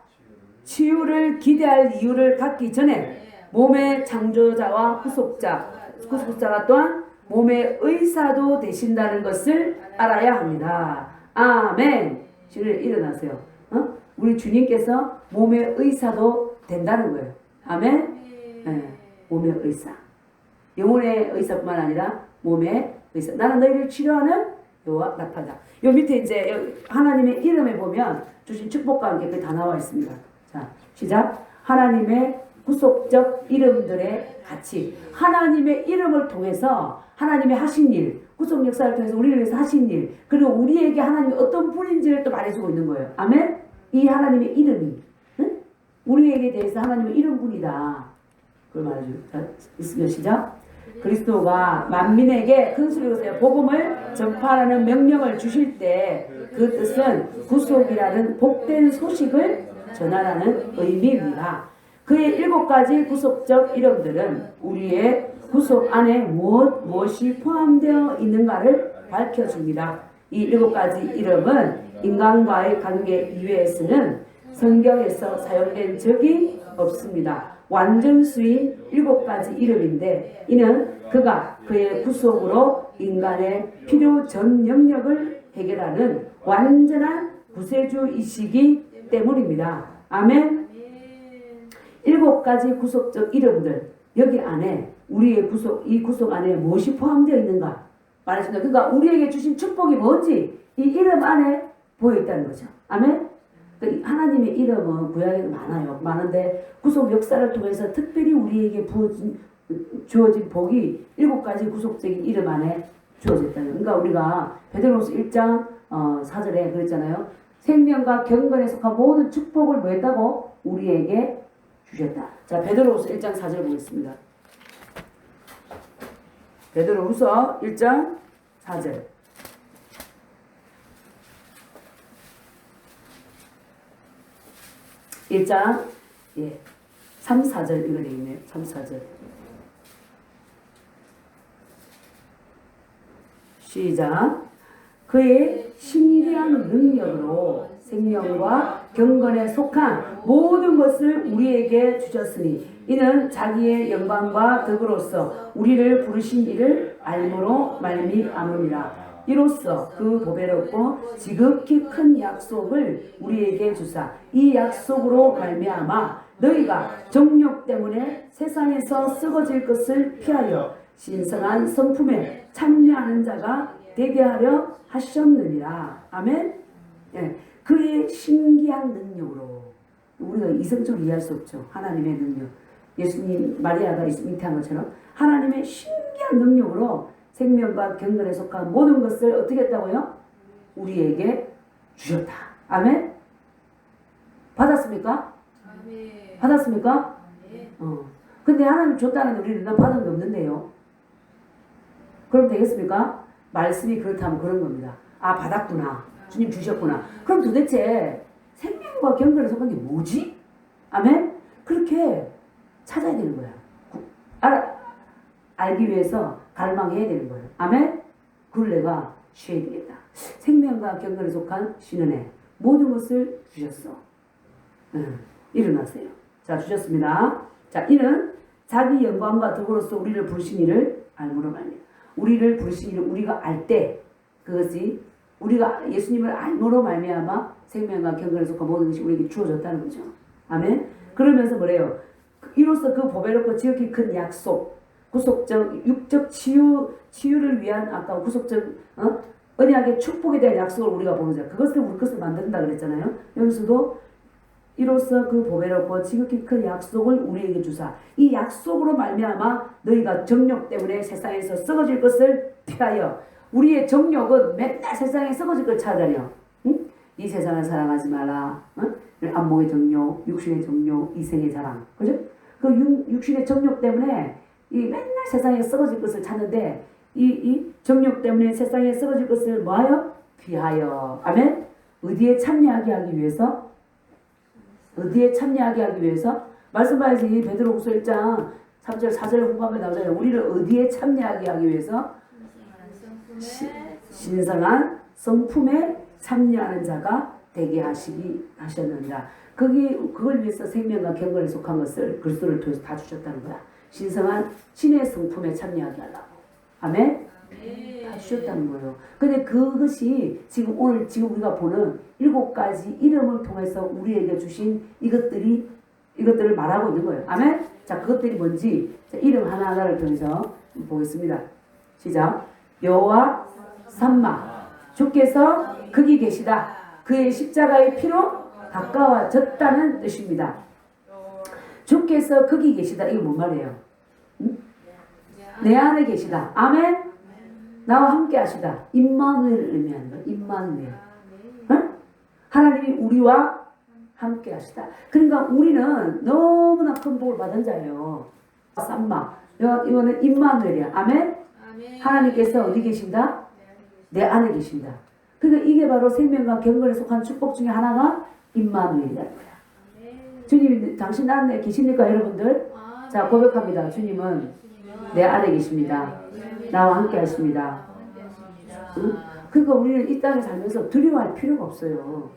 치유를 기대할 이유를 갖기 전에 몸의 창조자와 후속자가 또한 몸의 의사도 되신다는 것을 알아야 합니다. 아멘. 주님 일어나세요. 우리 주님께서 몸의 의사도 된다는 거예요. 아멘. 네, 몸의 의사. 영혼의 의사뿐만 아니라 몸의 의사. 나는 너희를 치료하는 여호와 라파다. 요 밑에 이제 하나님의 이름에 보면 주신 축복과 함께 그게 다 나와 있습니다. 자, 시작. 하나님의 구속적 이름들의 가치. 하나님의 이름을 통해서 하나님의 하신 일, 구속 역사를 통해서 우리를 위해서 하신 일, 그리고 우리에게 하나님이 어떤 분인지를 또 말해주고 있는 거예요. 아멘? 이 하나님의 이름이, 응? 우리에게 대해서 하나님의 이름뿐이다. 그걸 말해줘요. 자, 있으면 시작. 그리스도가 만민에게 큰 소리로 세요. 복음을 전파하는 명령을 주실 때 그 뜻은 구속이라는 복된 소식을 전하라는 의미입니다. 그의 7가지 구속적 이름들은 우리의 구속 안에 무엇이 포함되어 있는가를 밝혀줍니다. 이 7가지 이름은 인간과의 관계 이외에서는 성경에서 사용된 적이 없습니다. 완전수인 7가지 이름인데 이는 그가 그의 구속으로 인간의 필요 전 영역을 해결하는 완전한 구세주이시기 때문입니다. 아멘. 7가지 구속적 이름들 여기 안에 우리의 이 구속 안에 무엇이 포함되어 있는가 말했습니다. 그러니까 우리에게 주신 축복이 뭔지 이 이름 안에 보여 있다는 거죠. 아멘. 그러니까 하나님의 이름은 구약에 많아요. 많은데 구속 역사를 통해서 특별히 우리에게 주어진 복이 7가지 구속적인 이름 안에 주어졌다는 거예요. 그러니까 우리가 베드로후서 1장 4절에 그랬잖아요. 생명과 경건에 속한 모든 축복을 뭐 했다고? 우리에게 주셨다. 자, 베드로후서 1장 4절 보겠습니다. 베드로후서 1장 4절. 1장 3, 4절 이거 되겠네요. 3, 4절. 시작. 그의 신기한 능력으로 생명과 경건에 속한 모든 것을 우리에게 주셨으니 이는 자기의 영광과 덕으로서 우리를 부르신 이를 알므로 말미암음이라. 이로써 그 보배롭고 지극히 큰 약속을 우리에게 주사 이 약속으로 말미암아 너희가 정욕 때문에 세상에서 썩어질 것을 피하여 신성한 성품에 참여하는 자가 되게 하려 하셨느니라. 아멘. 예, 그의 신기한 능력으로 우리가 이성적으로 이해할 수 없죠. 하나님의 능력. 예수님 마리아가 밑에 한 것처럼 하나님의 신기한 능력으로 생명과 경건에 속한 모든 것을 어떻게 했다고요? 우리에게 주셨다. 아멘. 받았습니까? 아멘. 받았습니까? 아멘. 근데 하나님 줬다는데 우리는 난 받은 게 없는데요. 그럼 되겠습니까? 말씀이 그렇다면 그런 겁니다. 아, 받았구나. 주님 주셨구나. 그럼 도대체 생명과 경건에 속한 게 뭐지? 아멘? 그렇게 찾아야 되는 거야. 알기 위해서 갈망해야 되는 거예요. 아멘? 그걸 내가 쉬어야 되겠다. 생명과 경건에 속한 쉬는 애. 모든 것을 주셨어. 일어나세요. 자, 주셨습니다. 자, 이는 자기 영광과 덕으로서 우리를 부르신 이를 알므로 말미암아. 우리를 부르신 이를 우리가 알 때 그것이 우리가 예수님을 알므로 말미암아 생명과 경건에 속한 모든 것이 우리에게 주어졌다는 거죠. 아멘. 그러면서 뭐래요? 이로써 그 보배롭고 지극히 큰 약속, 구속적 육적 치유를 위한 아까 구속적 언약의 축복에 대한 약속을 우리가 보는 그것을 우리 것을 만든다 그랬잖아요. 여기서도 이로써 그 보배롭고 지극히 큰 약속을 우리에게 주사 이 약속으로 말미암아 너희가 정욕 때문에 세상에서 썩어질 것을 피하여 우리의 정욕은 맨날 세상에 썩어질 걸 찾아다녀. 응? 이 세상을 사랑하지 마라. 안목의 정욕, 육신의 정욕, 이생의 자랑. 그죠? 그 육신의 정욕 때문에 이 맨날 세상에 썩어질 것을 찾는데 이 정욕 때문에 세상에 썩어질 것을 뭐하여? 피하여. 아멘? 어디에 참여하게 하기 위해서? 어디에 참여하게 하기 위해서? 말씀 봐야지. 베드로후서 1장 3절 4절 후반부에 나오잖아요. 우리를 어디에 참여하게 하기 위해서? 신성한 성품에 참여하는 자가 되게 하셨느니라. 그걸 위해서 생명과 경건에 속한 것을 그리스도를 통해서 다 주셨다는 거야. 신성한 신의 성품에 참여하게 하려고. 아멘? 다 주셨다는 거예요. 근데 그것이 지금 우리가 보는 7가지 이름을 통해서 우리에게 주신 이것들을 말하고 있는 거예요. 아멘? 자, 그것들이 뭔지 자, 이름 하나하나를 통해서 보겠습니다. 시작. 여호와 삼마 주께서 거기 계시다. 그의 십자가의 피로 가까워졌다는 뜻입니다. 주께서 거기 계시다. 이게 뭔 말이에요? 응? 내 안에 계시다. 아멘? 나와 함께 하시다. 임마누엘을 의미하는 거예요. 임마누엘. 응? 하나님이 우리와 함께 하시다. 그러니까 우리는 너무나 큰 복을 받은 자예요. 삼마. 이거는 임마누엘이야. 아멘? 하나님께서 어디 계신다? 내 안에 계신다. 그러니까 이게 바로 생명과 경건에 속한 축복 중에 하나가 임마누엘이라는 거야. 주님이 당신 안에 계십니까, 여러분들? 자, 고백합니다. 주님은 내 안에 계십니다. 나와 함께 하십니다. 응? 그러니까 우리는 이 땅에 살면서 두려워할 필요가 없어요.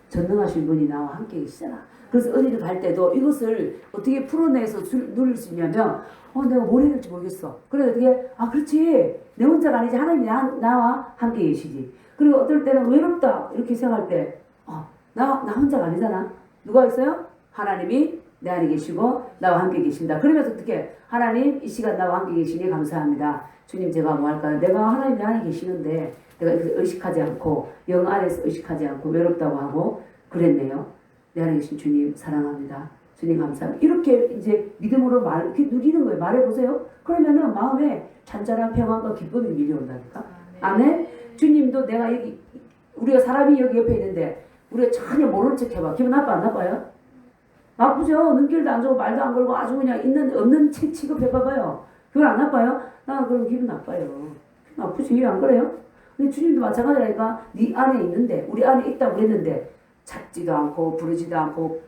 전능하신 분이 나와 함께 계시잖아. 그래서 어디를 갈 때도 이것을 어떻게 풀어내서 누릴 수 있냐면 내가 뭘 해야 될지 모르겠어. 그래 어떻게 그렇지. 내 혼자가 아니지. 하나님이 나와 함께 계시지. 그리고 어떨 때는 외롭다 이렇게 생각할 때 나 혼자가 아니잖아. 누가 있어요? 하나님이 내 안에 계시고 나와 함께 계신다. 그러면서 어떻게 하나님 이 시간 나와 함께 계시니 감사합니다. 주님 제가 뭐 할까요? 내가 하나님 내 안에 계시는데 내가 의식하지 않고 영 안에서 의식하지 않고 외롭다고 하고 그랬네요. 내 안에 계신 주님 사랑합니다. 주님 감사합니다. 이렇게 이제 믿음으로 이렇게 누리는 거예요. 말해보세요. 그러면은 마음에 잔잔한 평안과 기쁨이 밀려온다니까. 아멘. 주님도 내가 우리가 사람이 여기 옆에 있는데 우리가 전혀 모른 척 해봐. 기분 나빠 안 나빠요? 나쁘죠. 눈길도 안 좋고 말도 안 걸고 아주 그냥 없는 책 취급해봐봐요. 그건 안 나빠요? 나는 그럼 기분 나빠요. 기분 나쁘지. 안 그래요? 근데 주님도 마찬가지라니까. 네 안에 있는데 우리 안에 있다고 그랬는데 찾지도 않고 부르지도 않고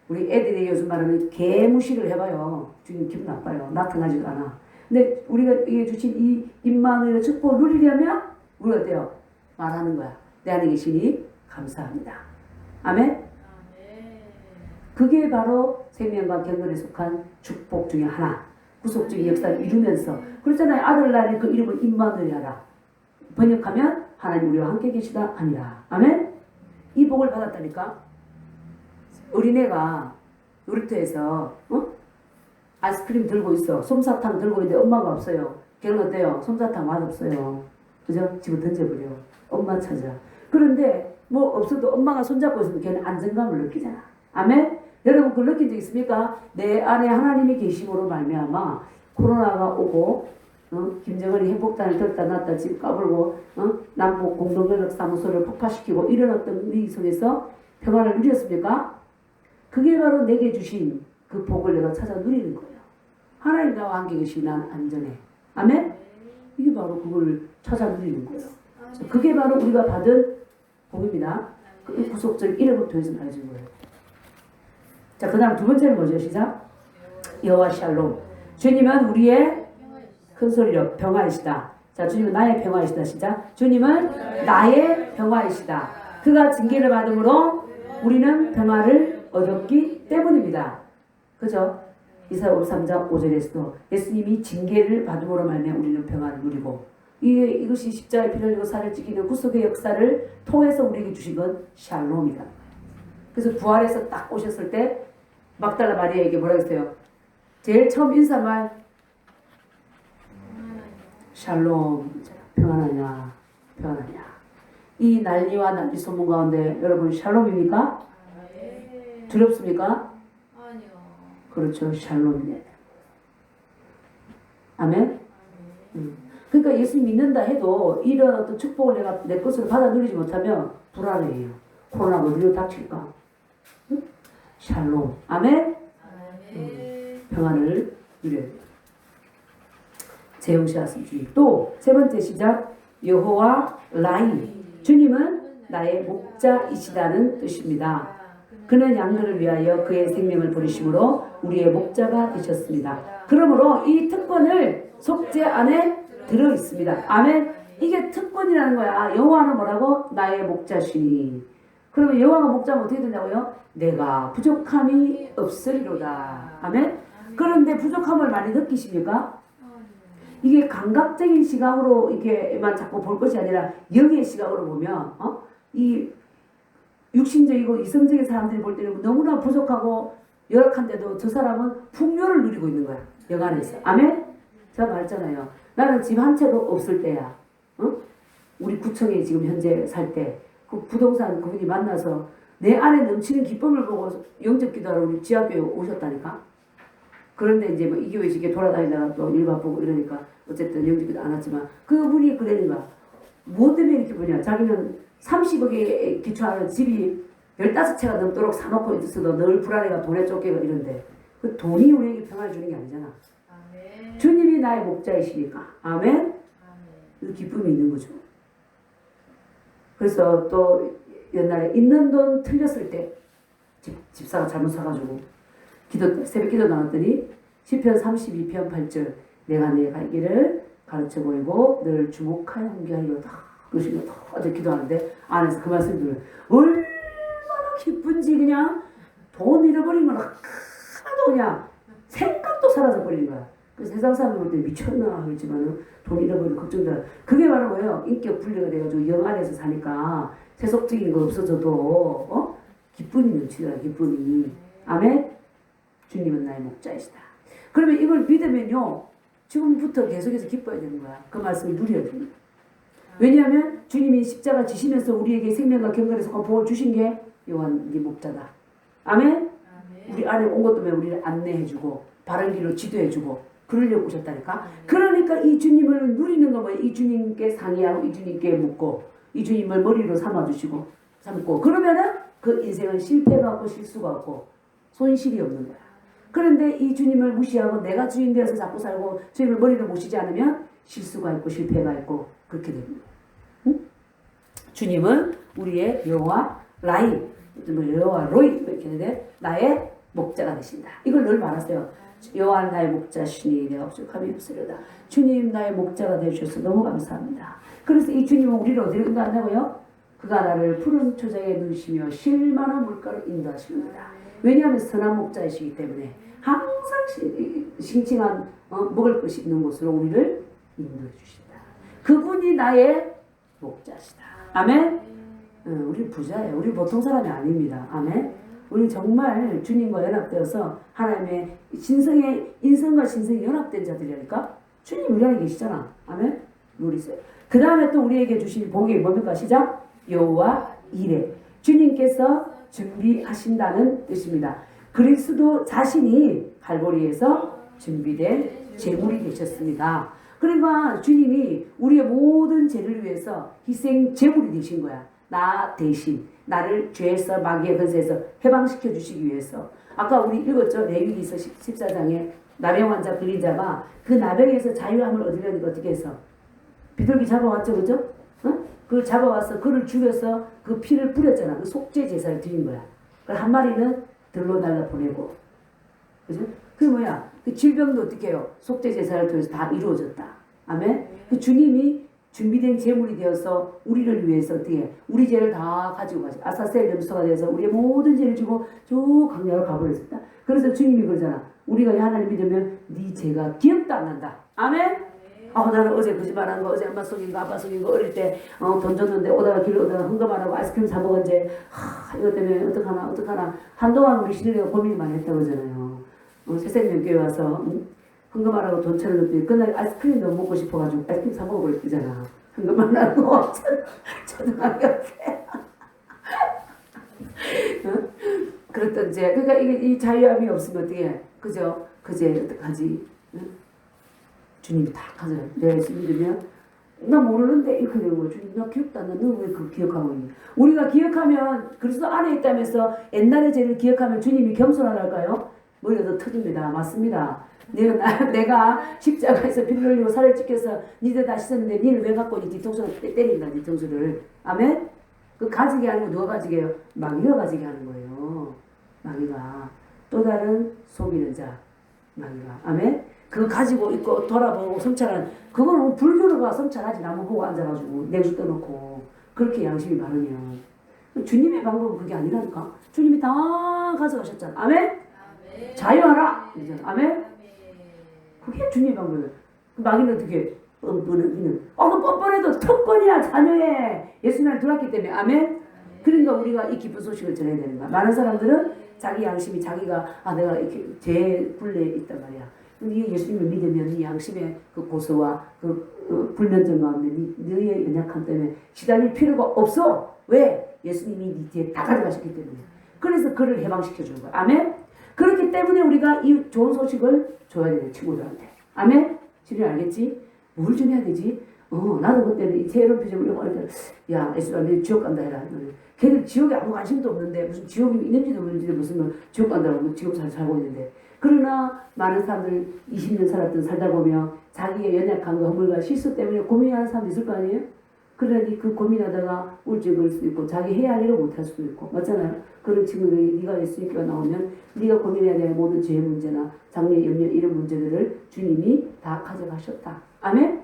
우리 애들이 요즘 말하는 개무시를 해봐요. 주님 기분 나빠요. 나타나지도 않아. 근데 우리가 이게 주신 이 임마누엘의 축복을 누리려면 우리가 어때요? 말하는 거야. 내 안에 계시니 감사합니다. 아멘? 그게 바로 생명과 경건에 속한 축복 중에 하나. 구속적인 역사를 이루면서 그렇잖아요. 아들날에 그 이름을 임마누엘이라 번역하면 하나님 우리와 함께 계시다 아니라. 아멘? 이 복을 받았다니까. 어린애가 놀이터에서 아이스크림 들고 있어. 솜사탕 들고 있는데 엄마가 없어요. 걔는 어때요? 솜사탕 맛없어요. 그죠? 집어 던져버려. 엄마 찾아. 그런데 뭐 없어도 엄마가 손잡고 있으면 걔는 안정감을 느끼잖아. 아멘? 여러분 그걸 느낀 적 있습니까? 내 안에 하나님이 계심으로 말미암아 코로나가 오고 김정은이 행복단을 들었다 놨다 집 까불고 남북 공동연락사무소를 폭파시키고 이런 어떤 위기 속에서 평안을 누렸습니까? 그게 바로 내게 주신 그 복을 내가 찾아 누리는 거예요. 하나님 나와 함께 계시면 난 안전해. 아멘? 이게 바로 그걸 찾아 누리는 거예요. 그게 바로 우리가 받은 복입니다. 그 구속적 이름을 통해서 말해준 거예요. 자, 그 다음 두 번째는 뭐죠? 시작. 여호와 샬롬. 주님은 우리의 큰 소리로 평화이시다. 자, 주님은 나의 평화이시다. 시작. 주님은 나의 평화이시다. 그가 징계를 받음으로 우리는 평화를 얻었기 때문입니다. 그죠? 이사야 53장 5절에서도 예수님이 징계를 받음으로 말미암아 우리는 평화를 누리고 이것이 십자가에 피를 흘리고 살을 찢기는 구속의 역사를 통해서 우리에게 주신 건 샬롬이다. 그래서 부활해서 딱 오셨을 때 막달라 마리아에게 뭐라고 했어요? 제일 처음 인사말 샬롬, 평안하냐, 평안하냐. 이 난리와 난리 소문 가운데 여러분 샬롬입니까? 두렵습니까? 아니요. 그렇죠, 샬롬이네. 아멘? 그러니까 예수 믿는다 해도 이런 어떤 축복을 내가 내 것으로 받아 누리지 못하면 불안해요. 코로나가 어디로 닥칠까? 응? 샬롬. 아멘? 평안을 누려야 돼요. 제용시하신 주님. 또 세 번째 시작. 여호와 라이. 주님은 나의 목자이시다는 뜻입니다. 그는 양들을 위하여 그의 생명을 버리심으로 우리의 목자가 되셨습니다. 그러므로 이 특권을 속죄 안에 들어 있습니다. 아멘. 이게 특권이라는 거야. 여호와는 뭐라고? 나의 목자시니. 그러면 여호와가 목자면 어떻게 되냐고요? 내가 부족함이 없으리로다. 아멘. 그런데 부족함을 많이 느끼십니까? 이게 감각적인 시각으로 이게만 자꾸 볼 것이 아니라 영의 시각으로 보면 이 육신적이고 이성적인 사람들이 볼 때는 너무나 부족하고 열악한데도 저 사람은 풍요를 누리고 있는 거야. 영 안에서. 아멘? 제가 말했잖아요. 나는 집 한 채도 없을 때야. 우리 구청에 지금 현재 살 때 그 부동산 그분이 만나서 내 안에 넘치는 기쁨을 보고 영접 기도하러 우리 지하교회 오셨다니까. 그런데 이제 뭐 이 교회 지게 돌아다니다가 또 일 바쁘고 이러니까 어쨌든 영접 기도 안 왔지만 그분이 그러는 거야. 뭐 때문에 이렇게 보냐. 자기는 30억에 기초하는 집이 15채가 넘도록 사놓고 있어도 늘 불안해가 돈에 쫓기고 이런데 그 돈이 우리에게 평안을 주는 게 아니잖아. 아멘. 주님이 나의 목자이시니까. 아멘? 아멘. 그 기쁨이 있는 거죠. 그래서 또 옛날에 있는 돈 틀렸을 때 집사가 잘못 사가지고 새벽 기도 나왔더니 시편 32편 8절 내가 내 갈 길을 가르쳐 보이고 늘 주목하여 함께하리로다. 그러시면 어제 기도하는데 안에서 그 말씀 들으면 얼마나 기쁜지 그냥 돈 잃어버린 건 하나도 그냥 생각도 사라져 버리는 거야. 그 세상 사람들 볼 때 미쳤나 그랬지만 돈 잃어버리고 걱정되라. 그게 바로 뭐예요? 인격 분리가 돼가지고 영 안에서 사니까 세속적인 거 없어져도 기쁨이 넘치더라. 기쁨이. 아멘? 주님은 나의 목자이시다. 그러면 이걸 믿으면요 지금부터 계속해서 기뻐야 되는 거야. 그 말씀을 누려야 됩니다. 왜냐하면 주님이 십자가 지시면서 우리에게 생명과 경건에서 복을 주신 게 요한 네 목자다. 아멘? 우리 안에 온 것 때문에 우리를 안내해주고 바른 길로 지도해주고 그러려고 오셨다니까. 그러니까 이 주님을 누리는 거 뭐예요? 이 주님께 상의하고 이 주님께 묻고 이 주님을 머리로 삼아주시고 삼고 그러면은 그 인생은 실패가 없고 실수가 없고 손실이 없는 거야. 그런데 이 주님을 무시하고 내가 주인 되어서 자꾸 살고 주님을 머리로 모시지 않으면 실수가 있고 실패가 있고 그렇게 됩니다. 응? 주님은 우리의 여호와 라이, 여호와 로이 이렇게 되는데 나의 목자가 되신다. 이걸 늘 말하세요. 여호와 나의 목자시니 내가 부족함이 없으려다. 주님 나의 목자가 되셔서 너무 감사합니다. 그래서 이 주님은 우리를 어디로 인도한다고요? 그가 나를 푸른 초장에 누시며 실만한 물가로 인도하십니다. 왜냐하면 선한 목자이시기 때문에 항상 싱싱한 먹을 것이 있는 곳으로 우리를 인도해 주신다. 그분이 나의 목자시다. 아멘? 우리 부자예요. 우리 보통 사람이 아닙니다. 아멘? 우리 정말 주님과 연합되어서 하나님의 인성과 신성이 연합된 자들이니까 주님 우리 안에 계시잖아. 아멘? 누리세요. 그 다음에 또 우리에게 주신 복이 뭡니까? 시작. 여호와 이레. 주님께서 준비하신다는 뜻입니다. 그리스도 자신이 갈보리에서 준비된 제물이 되셨습니다. 그러니까 주님이 우리의 모든 죄를 위해서 희생 제물이 되신 거야. 나 대신 나를 죄에서 마귀의 권세에서 해방시켜 주시기 위해서. 아까 우리 읽었죠? 레위기서 14장에 나병 환자 걸린 자가 그 나병에서 자유함을 얻으려니까 어떻게 해서 비둘기 잡아왔죠, 그죠? 그 그걸 잡아와서 그를 죽여서 그 피를 뿌렸잖아. 그 속죄 제사를 드린 거야. 한 마리는 들로 날라 보내고, 그죠? 그 뭐야? 그 질병도 어떻게 해요? 속죄 제사를 통해서 다 이루어졌다. 아멘. 그 주님이 준비된 제물이 되어서 우리를 위해서 어떻게 우리 죄를 다 가지고 가시. 아사셀 염소가 되어서 우리의 모든 죄를 지고 저 강야로 가버렸습니다. 그래서 주님이 그러잖아. 우리가 하나님 믿으면 네 죄가 기억도 안 난다. 아멘. 나는 어제 거짓말한 거, 어제 엄마 속인 거, 아빠 속인 거, 어릴 때 돈 줬는데 오다가 길 오다가 흥금하라고 아이스크림 사 먹었는데 이것 때문에 어떡하나 한동안 우리 시누이가 고민이 많이 했다고 하잖아요. 새생명교회 와서 흥금하라고 돈 쳐줬더니 그날 아이스크림 너무 먹고 싶어가지고 아이스크림 사 먹어버렸잖아. 흥금하라고 초등학교 때. 그랬던 이제 그러니까 이게 이 자유함이 없으면 어떻게 그죠? 그제 어떡하지? 주님이 다 가져요. 내가 예수 믿으면 나 모르는데 이렇게 되는 거야. 주님 나 기억도 안 나. 너 왜 그거 기억하고 있니? 우리가 기억하면 그리스도 안에 있다면서 옛날의 죄를 기억하면 주님이 겸손하달까요? 머리가 더 터집니다. 맞습니다. 내가 십자가에서 피를 흘리고 살을 찢겨서 니들 다 씻었는데 니는 왜 갖고 있니? 뒤통수를 때린다. 뒤통수를. 아멘? 그 가지게 하는 거 누가 가지게 해요? 마귀가 가지게 하는 거예요. 마귀가. 또 다른 속이는 자. 마귀가. 아멘? 그거 가지고 있고 돌아보고 성찰한 그거는 불교로가 성찰하지. 나무 보고 앉아가지고 냉수 떠놓고 그렇게 양심이 바르면 주님의 방법은 그게 아니라니까. 주님이 다 가져가셨잖아. 아멘? 자유하라. 아멘? 그게 주님의 방법이에요. 마귀는 어떻게 뻔뻔해는 너 뻔뻔해도 특권이야. 자녀에 예수님을 들어왔기 때문에. 아멘? 그러니까 우리가 이 기쁜 소식을 전해야 되는 거야. 많은 사람들은 자기 양심이 자기가 내가 이렇게 죄 굴레에 있단 말이야. 네 예수님을 믿으면 네 양심의 그 고소와 그 불면증 가운데 너의 연약함 때문에 시달릴 필요가 없어. 왜? 예수님이 네 뒤에 다 가져가셨기 때문에. 그래서 그를 해방시켜 주는 거야. 아멘? 그렇기 때문에 우리가 이 좋은 소식을 줘야 돼. 친구들한테. 아멘? 지금 알겠지? 뭘 전해야 되지? 나도 그때는 이 새로운 표정을 이러고 하니까 야 예수님 지옥 간다 해라. 걔들 지옥에 아무 관심도 없는데 무슨 지옥이 있는지도 모르는지도 무슨 지옥 간다고 지옥 살고 있는데. 그러나 많은 사람들 20년 살다 보면 자기의 연약함과 허물과 실수 때문에 고민하는 사람도 있을 거 아니에요? 그러니 그 고민하다가 우울증 걸릴 수도 있고 자기 해야 할 일을 못할 수도 있고 맞잖아요. 그런 친구들이 네가 예수님께 나오면 네가 고민해야 될 모든 죄의 문제나 장래 염려 이런 문제들을 주님이 다 가져가셨다. 아멘?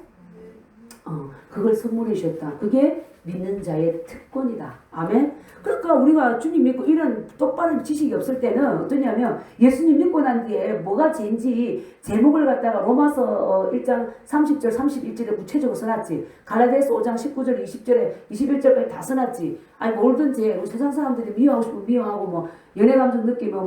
그걸 선물해 주셨다. 그게 믿는 자의 특권이다. 아멘? 그러니까 우리가 주님 믿고 이런 똑바른 지식이 없을 때는 어떠냐면 예수님 믿고 난 뒤에 뭐가 죄인지 제목을 갖다가 로마서 1장 30절 31절에 구체적으로 써놨지. 갈라디아서 5장 19절 20절에 21절까지 다 써놨지. 아니 뭐든지 세상 사람들이 미워하고 싶으면 미워하고 뭐 연애감정 느끼고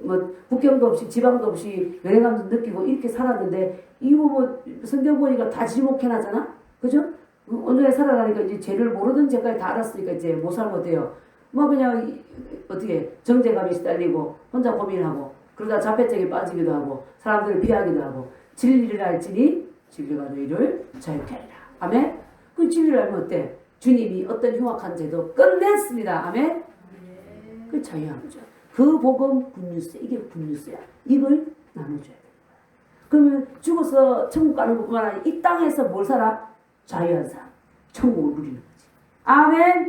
뭐 국경도 없이 지방도 없이 연애감정 느끼고 이렇게 살았는데 이거 뭐 성경 보니까 다 지목해놨잖아. 그죠? 온전히 살아가니까 이제 죄를 모르던 죄까지 다 알았으니까 이제 못 살면 어때요? 뭐 그냥 어떻게 정죄감이 시달리고 혼자 고민하고 그러다 자폐증에 빠지기도 하고 사람들을 피하기도 하고 진리를 알지니 진리가 너희를 자유케 하리라. 아멘? 그 진리를 알면 어때? 주님이 어떤 흉악한 죄도 끝냈습니다. 아멘? 그 자유한 거죠. 그 복음 굿뉴스 이게 굿뉴스야. 이걸 나눠줘야 돼. 그러면 죽어서 천국 가는 것뿐만 아니라 이 땅에서 뭘 살아? 자유한 사람. 천국을 누리는 거지. 아멘?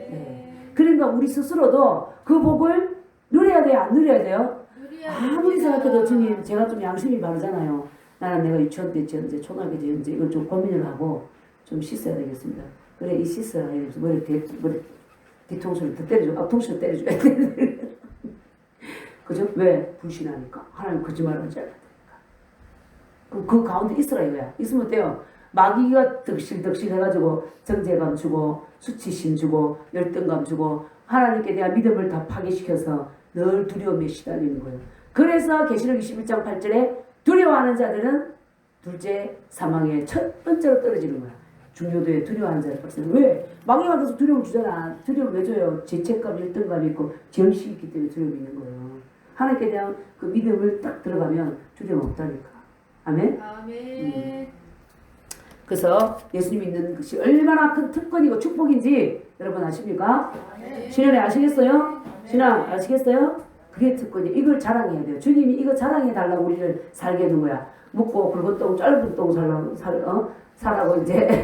네. 그러니까 우리 스스로도 그 복을 누려야 돼요? 안 누려야 돼요? 아무리 생각해도 주님 제가 좀 양심이 바르잖아요. 나는 내가 유치원 때 이제 초등학교 때 이제 이걸 좀 고민을 하고 좀 씻어야 되겠습니다. 그래 이 씻어야 이러면서 머리 뒤통수를 더 때려줘. 앞통수를 때려줘야 돼. 그죠? 왜? 불신하니까. 하나님 거짓말을 하지 않으니까. 그 가운데 있으라 이거야. 있으면 어때요? 마귀가 덕실덕실 해가지고 정죄감 주고 수치심 주고 열등감 주고 하나님께 대한 믿음을 다 파괴시켜서 늘 두려움에 시달리는 거예요. 그래서 계시록 21장 8절에 두려워하는 자들은 둘째 사망의 첫 번째로 떨어지는 거야. 중요도에 두려워하는 자를 발생. 왜? 마귀가 계속 두려움을 주잖아. 두려움을 왜 줘요? 죄책감, 열등감이 있고 정식이 있기 때문에 두려움이 있는 거예요. 하나님께 대한 그 믿음을 딱 들어가면 두려움 없다니까. 아멘? 아멘. 그래서 예수님 믿는 것이 얼마나 큰 특권이고 축복인지 여러분 아십니까? 신앙에 아시겠어요? 신앙 아시겠어요? 그게 특권이에요. 이걸 자랑해야 돼요. 주님이 이거 자랑해 달라고 우리를 살게 해둔 거야. 묵고 굵은 똥 짧은 똥 사라고 이제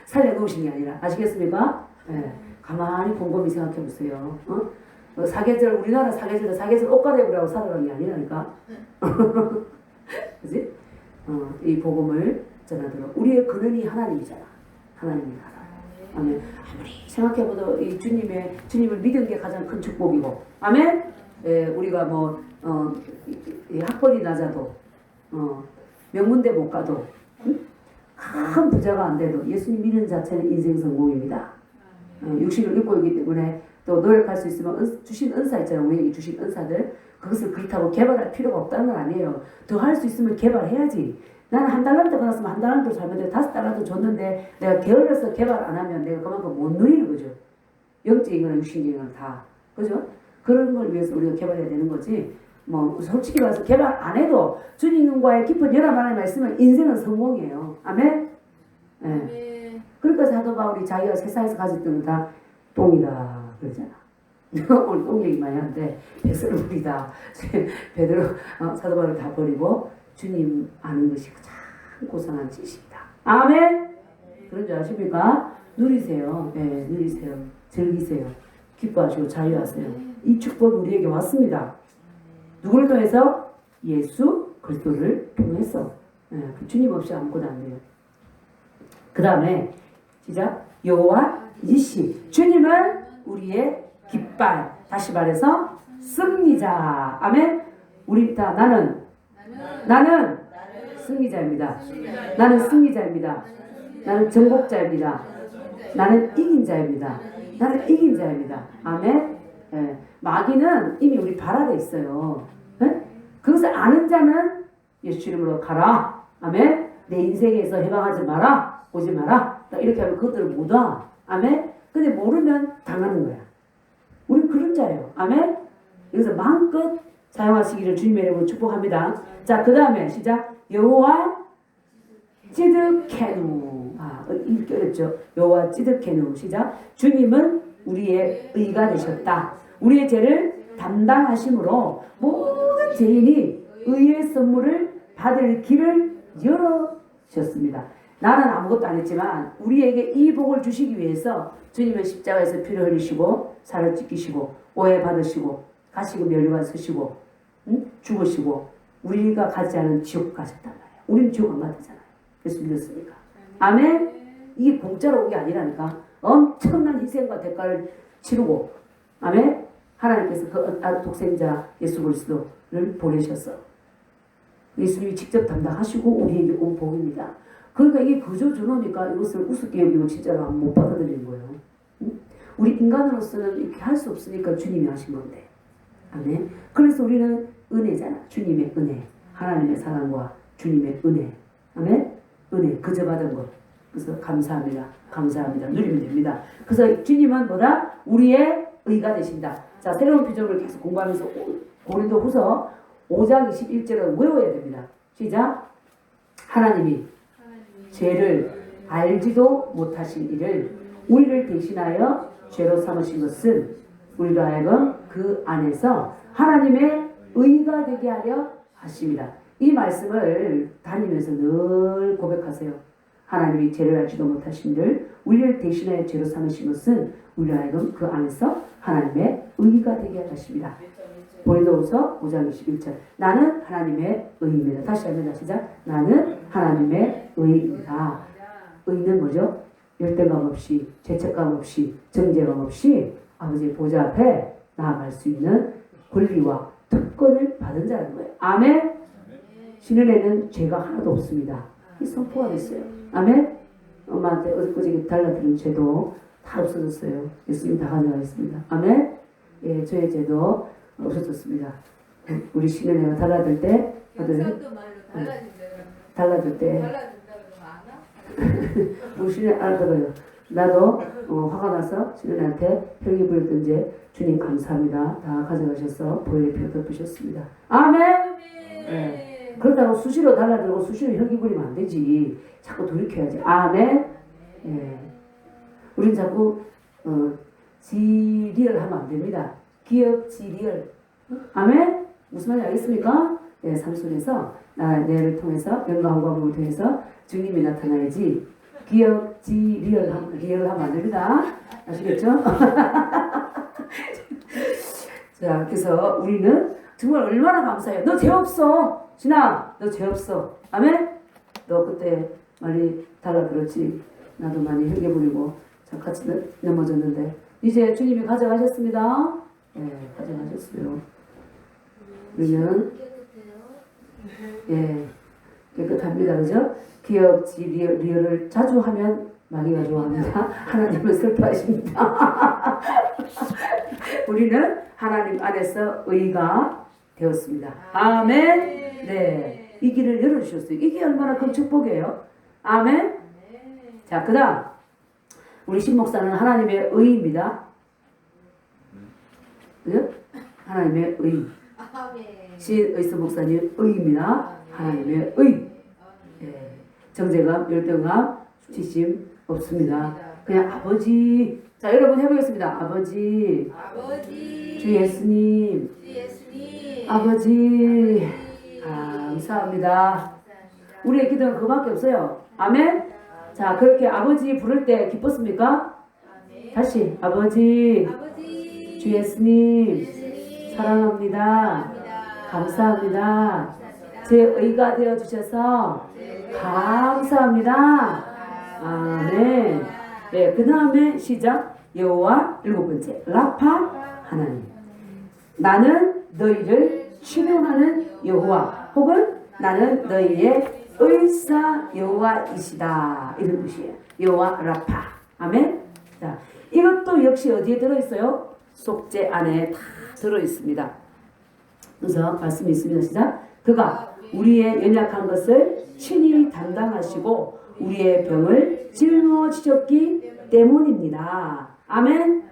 살려놓으신 게 아니라 아시겠습니까? 예, 가만히 곰곰이 생각해 보세요. 사계절 우리나라 사계절 옷 갈아입으라고 살아가는 게 아니라니까. 그지? 이 복음을 전하도록 우리의 근원이 하나님이잖아. 하나님입니다. 아멘. 아무리 생각해봐도 이 주님을 믿은 게 가장 큰 축복이고, 아멘. 예, 우리가 학벌이 낮아도, 명문대 못 가도, 큰 부자가 안 돼도 예수님 믿는 자체는 인생 성공입니다. 육신을 입고 있기 때문에 또 노력할 수 있으면 주신 은사 있잖아요. 우리에게 주신 은사들. 그것을 그렇다고 개발할 필요가 없다는 건 아니에요. 더 할 수 있으면 개발해야지. 나는 한 달란트 받았으면 한 달란트 살면 돼. 5달란트 줬는데 내가 게을러서 개발 안 하면 내가 그만큼 못 누리는 거죠. 영적인 거나 육신적인 거나 다. 그죠? 그런 걸 위해서 우리가 개발해야 되는 거지. 솔직히 말해서 개발 안 해도 주님과의 깊은 연합 안에만 있으면 인생은 성공이에요. 아멘? 예. 그러니까 사도 바울이 자기가 세상에서 가졌던 건 다 똥이다. 그러잖아. 오늘 똥 얘기 많이 하는데 배설을 버리다. 베드로 사도 바울을 다 버리고 주님 아는 것이 가장 고상한 짓입니다. 아멘. 그런 줄 아십니까? 누리세요. 네, 누리세요. 즐기세요. 기뻐하시고 자유하세요. 이 축복이 우리에게 왔습니다. 누구를 통해서? 예수 그리스도를 통해서. 네, 주님 없이 아무것도 안 돼요. 그 다음에 시작. 여호와 니시. 주님은 우리의 깃발. 다시 말해서 승리자. 아멘. 우리 다 나는 승리자입니다. 나는 승리자입니다. 나는 정복자입니다. 나는 이긴 자입니다. 나는 이긴 자입니다. 아멘. 예. 마귀는 이미 우리 발 아래 있어요. 예? 그것을 아는 자는 예수 이름으로 가라. 아멘. 내 인생에서 해방하지 마라. 오지 마라. 이렇게 하면 그것들을 못 와. 아멘. 근데 모르면 당하는 거야. 우린 그런 자예요. 아멘. 여기서 마음껏 사용하시기를 주님의 이름으로 축복합니다. 자, 그 다음에 시작. 여호와 찌드케누. 읽기 어렵죠. 여호와 찌드케누. 시작. 주님은 우리의 의가 되셨다. 우리의 죄를 담당하심으로 모든 죄인이 의의 선물을 받을 길을 열어주셨습니다. 나는 아무것도 안 했지만 우리에게 이 복을 주시기 위해서 주님은 십자가에서 피를 흘리시고 살을 찢기시고 오해 받으시고 가시고 멸류관 쓰시고 죽으시고 우리가 가지 않은 지옥 가셨단 말이야. 우리는 지옥 안 가잖아요. 그래서 믿었으니까. 아멘. 이게 공짜로 온 게 아니라니까. 엄청난 희생과 대가를 치르고 아멘. 하나님께서 그 독생자 예수 그리스도를 보내셨어. 예수님이 직접 담당하시고 우리에게 온 복입니다. 그러니까 이게 그저 주노니까 이것을 우습게 여기고 진짜로 못 받아들이는 거예요. 우리 인간으로서는 이렇게 할 수 없으니까 주님이 하신 건데. 아멘. 그래서 우리는 은혜잖아. 주님의 은혜. 하나님의 사랑과 주님의 은혜. 아멘. 은혜. 그저 받은 것. 그래서 감사합니다. 감사합니다. 누리면 됩니다. 그래서 주님은 뭐다? 우리의 의가 되신다. 자, 새로운 표적을 계속 공부하면서 고린도후서 5장 21절을 외워야 됩니다. 시작. 하나님이 죄를 알지도 못하신 이를 우리를 대신하여 죄로 삼으신 것은 우리로 하여금 그 안에서 하나님의 의가 되게 하려 하십니다. 이 말씀을 다니면서 늘 고백하세요. 하나님이 죄를 알지도 못하신 이를 우리를 대신하여 죄로 삼으신 것은 우리로 하여금 그 안에서 하나님의 의가 되게 하십니다. 고린도후서 5장 21절. 나는 하나님의 의입니다. 다시 합니다. 시작. 나는 하나님의 의입니다. 의는 뭐죠? 열등감 없이, 죄책감 없이, 정죄감 없이 아버지의 보좌 앞에 나아갈 수 있는 권리와 특권을 받은 자라는 거예요. 아멘. 신은혜는 죄가 하나도 없습니다. 이 선포가 됐어요. 아멘. 엄마한테 어저께 달라드린 죄도 다 없어졌어요. 예수님 다 가져가겠습니다. 아멘. 예, 저의 죄도 없어졌습니다. 우리 신은혜가 달라들 때 달라들 때 우리 신은혜 알아들어요. 나도 화가 나서 신은혜한테 혈기 부렸던 죄 주님 감사합니다. 다 가져가셔서 보혈의 피 덮으셨습니다. 아멘. 예. 그렇다고 수시로 달라들고 수시로 혈기 부리면 안 되지. 자꾸 돌이켜야지. 아멘. 예. 우린 자꾸 지리얼 하면 안 됩니다. 기업 지리얼. 아멘. 무슨 말인지 알겠습니까? 예, 삶 속에서 내를 통해서 영광과 복을 통해서 주님이 나타나야지 기억지 리얼하면 안 됩니다. 아시겠죠? 자, 그래서 우리는 정말 얼마나 감사해요. 너 죄 없어. 진아, 너 죄 없어. 아멘? 너 그때 많이 달라 그랬지. 나도 많이 흘겨 부리고 같이 넘어졌는데 이제 주님이 가져가셨습니다. 예, 가져가셨어요. 우리는 예, 깨끗합니다. 그죠? 기억지 리얼을 자주 하면 마귀가 좋아합니다. 하나님은 슬퍼하십니다. 우리는 하나님 안에서 의가 되었습니다. 아멘. 네, 이 길을 열어주셨어요. 이게 얼마나 큰 축복이에요. 아멘. 자, 그다음 우리 신목사는 하나님의 의입니다. 그죠? 하나님의 의. 신의수 목사님 의입니다. 하나님의 의. 예. 정제감, 열등감, 수치심 없습니다. 그냥 아버지. 자, 여러분 해보겠습니다. 아버지. 주 예수님. 아버지. 감사합니다. 우리의 기도는 그거밖에 없어요. 아멘. 자, 그렇게 아버지 부를 때 기뻤습니까? 다시 아버지. 주 예수님. 사랑합니다. 감사합니다. 제 의가 되어 주셔서 감사합니다. 아멘. 네, 그 다음에 시작. 여호와 7번째 라파 하나님. 나는 너희를 치료하는 여호와 혹은 나는 너희의 의사 여호와이시다. 이런 뜻이에요. 여호와 라파. 아멘. 자, 이것도 역시 어디에 들어있어요? 속죄 안에 다 들어있습니다. 그래서 말씀이 있습니다. 시작. 그가 우리의 연약한 것을 친히 담당하시고 우리의 병을 짊어지셨기 때문입니다. 아멘.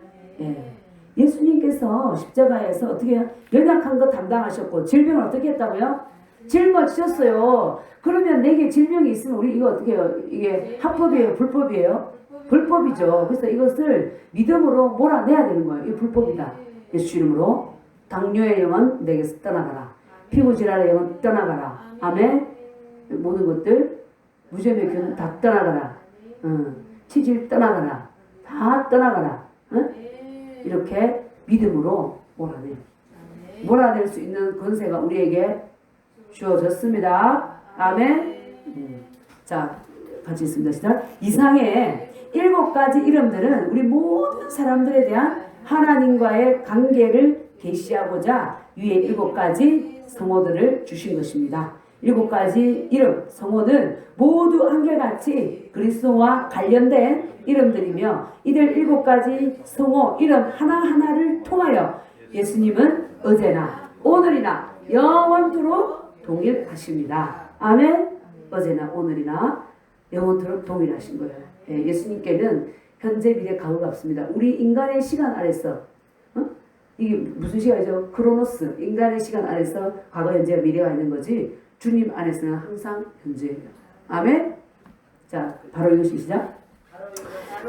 예. 예수님께서 십자가에서 어떻게 연약한 것 담당하셨고 질병을 어떻게 했다고요? 짊어지셨어요. 그러면 내게 질병이 있으면 우리 이거 어떻게 해요? 이게 합법이에요? 불법이에요? 불법이죠. 그래서 이것을 믿음으로 몰아내야 되는 거예요. 이 불법이다. 예수 이름으로. 당뇨의 영은 내게서 떠나가라. 피부질환의 영은 떠나가라. 아멘. 모든 것들 무죄의 균 다 떠나가라. 치질 떠나가라. 다 떠나가라. 이렇게 믿음으로 몰아내. 몰아낼 수 있는 권세가 우리에게 주어졌습니다. 아멘. 자, 같이 있습니다. 시작. 이상의 7가지 이름들은 우리 모든 사람들에 대한 하나님과의 관계를 계시하고자 위에 7가지 성호들을 주신 것입니다. 7가지 이름, 성호는 모두 한결같이 그리스도와 관련된 이름들이며 이들 7가지 성호 이름 하나하나를 통하여 예수님은 어제나 오늘이나 영원토록 동일하십니다. 아멘. 어제나 오늘이나 영원토록 동일하신 거예요. 예, 예수님께는 현재 미래 과거가 없습니다. 우리 인간의 시간 안에서 이게 무슨 시간이죠? 크로노스. 인간의 시간 안에서 과거, 현재, 미래가 있는 거지 주님 안에서는 항상 현재예요. 아멘. 자, 바로 이것이 시작.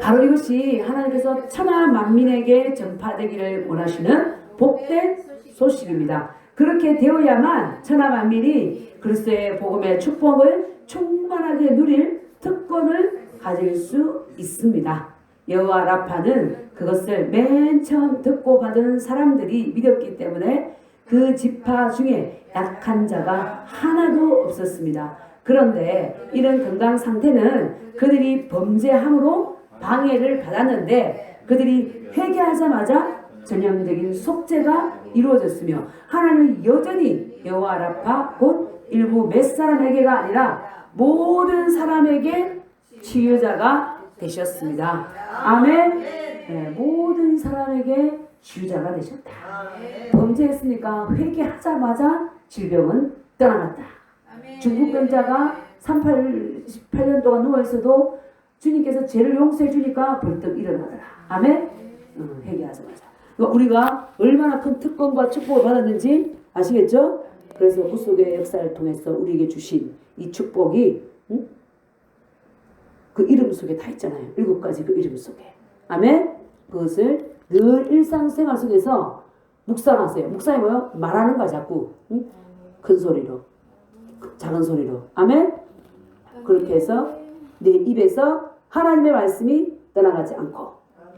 바로 이것이 하나님께서 천하 만민에게 전파되기를 원하시는 복된 소식입니다. 그렇게 되어야만 천하 만민이 그리스도의 복음의 축복을 충만하게 누릴 특권을 가질 수 있습니다. 여호와 라파는 그것을 맨 처음 듣고 받은 사람들이 믿었기 때문에 그 지파 중에 약한 자가 하나도 없었습니다. 그런데 이런 건강 상태는 그들이 범죄함으로 방해를 받았는데 그들이 회개하자마자 전형적인 속죄가 이루어졌으며 하나님은 여전히 여호와 라파 곧 일부 몇 사람에게가 아니라 모든 사람에게 치유자가 되셨습니다. 아멘. 네, 모든 사람에게 치유자가 되셨다. 범죄했으니까 회개하자마자 질병은 떠나갔다. 중풍병자가 38년 동안 누워있어도 주님께서 죄를 용서해 주니까 벌떡 일어나더라. 아멘. 회개하자마자. 우리가 얼마나 큰 특권과 축복을 받았는지 아시겠죠? 그래서 구속의 역사를 통해서 우리에게 주신 이 축복이 그 이름 속에 다 있잖아요. 7가지 그 이름 속에. 아멘. 그것을 늘 일상생활 속에서 묵상하세요. 묵상이 뭐예요? 말하는 거야 자꾸. 큰 소리로, 작은 소리로. 아멘. 그렇게 해서 내 입에서 하나님의 말씀이 떠나가지 않고.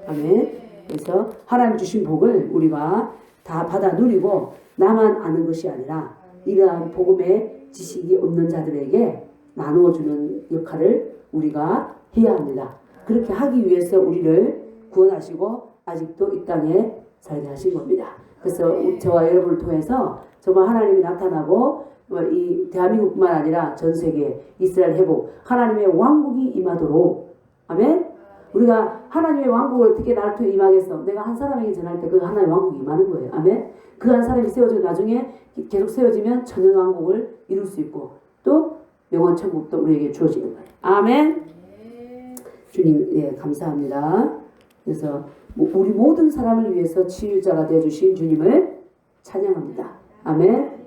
아멘. 그래서 하나님 주신 복을 우리가 다 받아 누리고 나만 아는 것이 아니라 이러한 복음의 지식이 없는 자들에게 나누어 주는 역할을 우리가 해야 합니다. 그렇게 하기 위해서 우리를 구원하시고 아직도 이 땅에 살게 하신 겁니다. 그래서 저와 여러분을 통해서 정말 하나님이 나타나고 이 대한민국뿐만 아니라 전 세계 이스라엘 회복 하나님의 왕국이 임하도록. 아멘. 우리가 하나님의 왕국을 어떻게 나를 통해 임하겠어? 내가 한 사람에게 전할 때 그 하나님의 왕국이 임하는 거예요. 아멘. 그 한 사람이 세워져 나중에 계속 세워지면 천년 왕국을 이룰 수 있고 또 영원 천국도 우리에게 주어지는 거예요. 아멘. 주님, 예, 감사합니다. 그래서 우리 모든 사람을 위해서 치유자가 되어주신 주님을 찬양합니다. 아멘.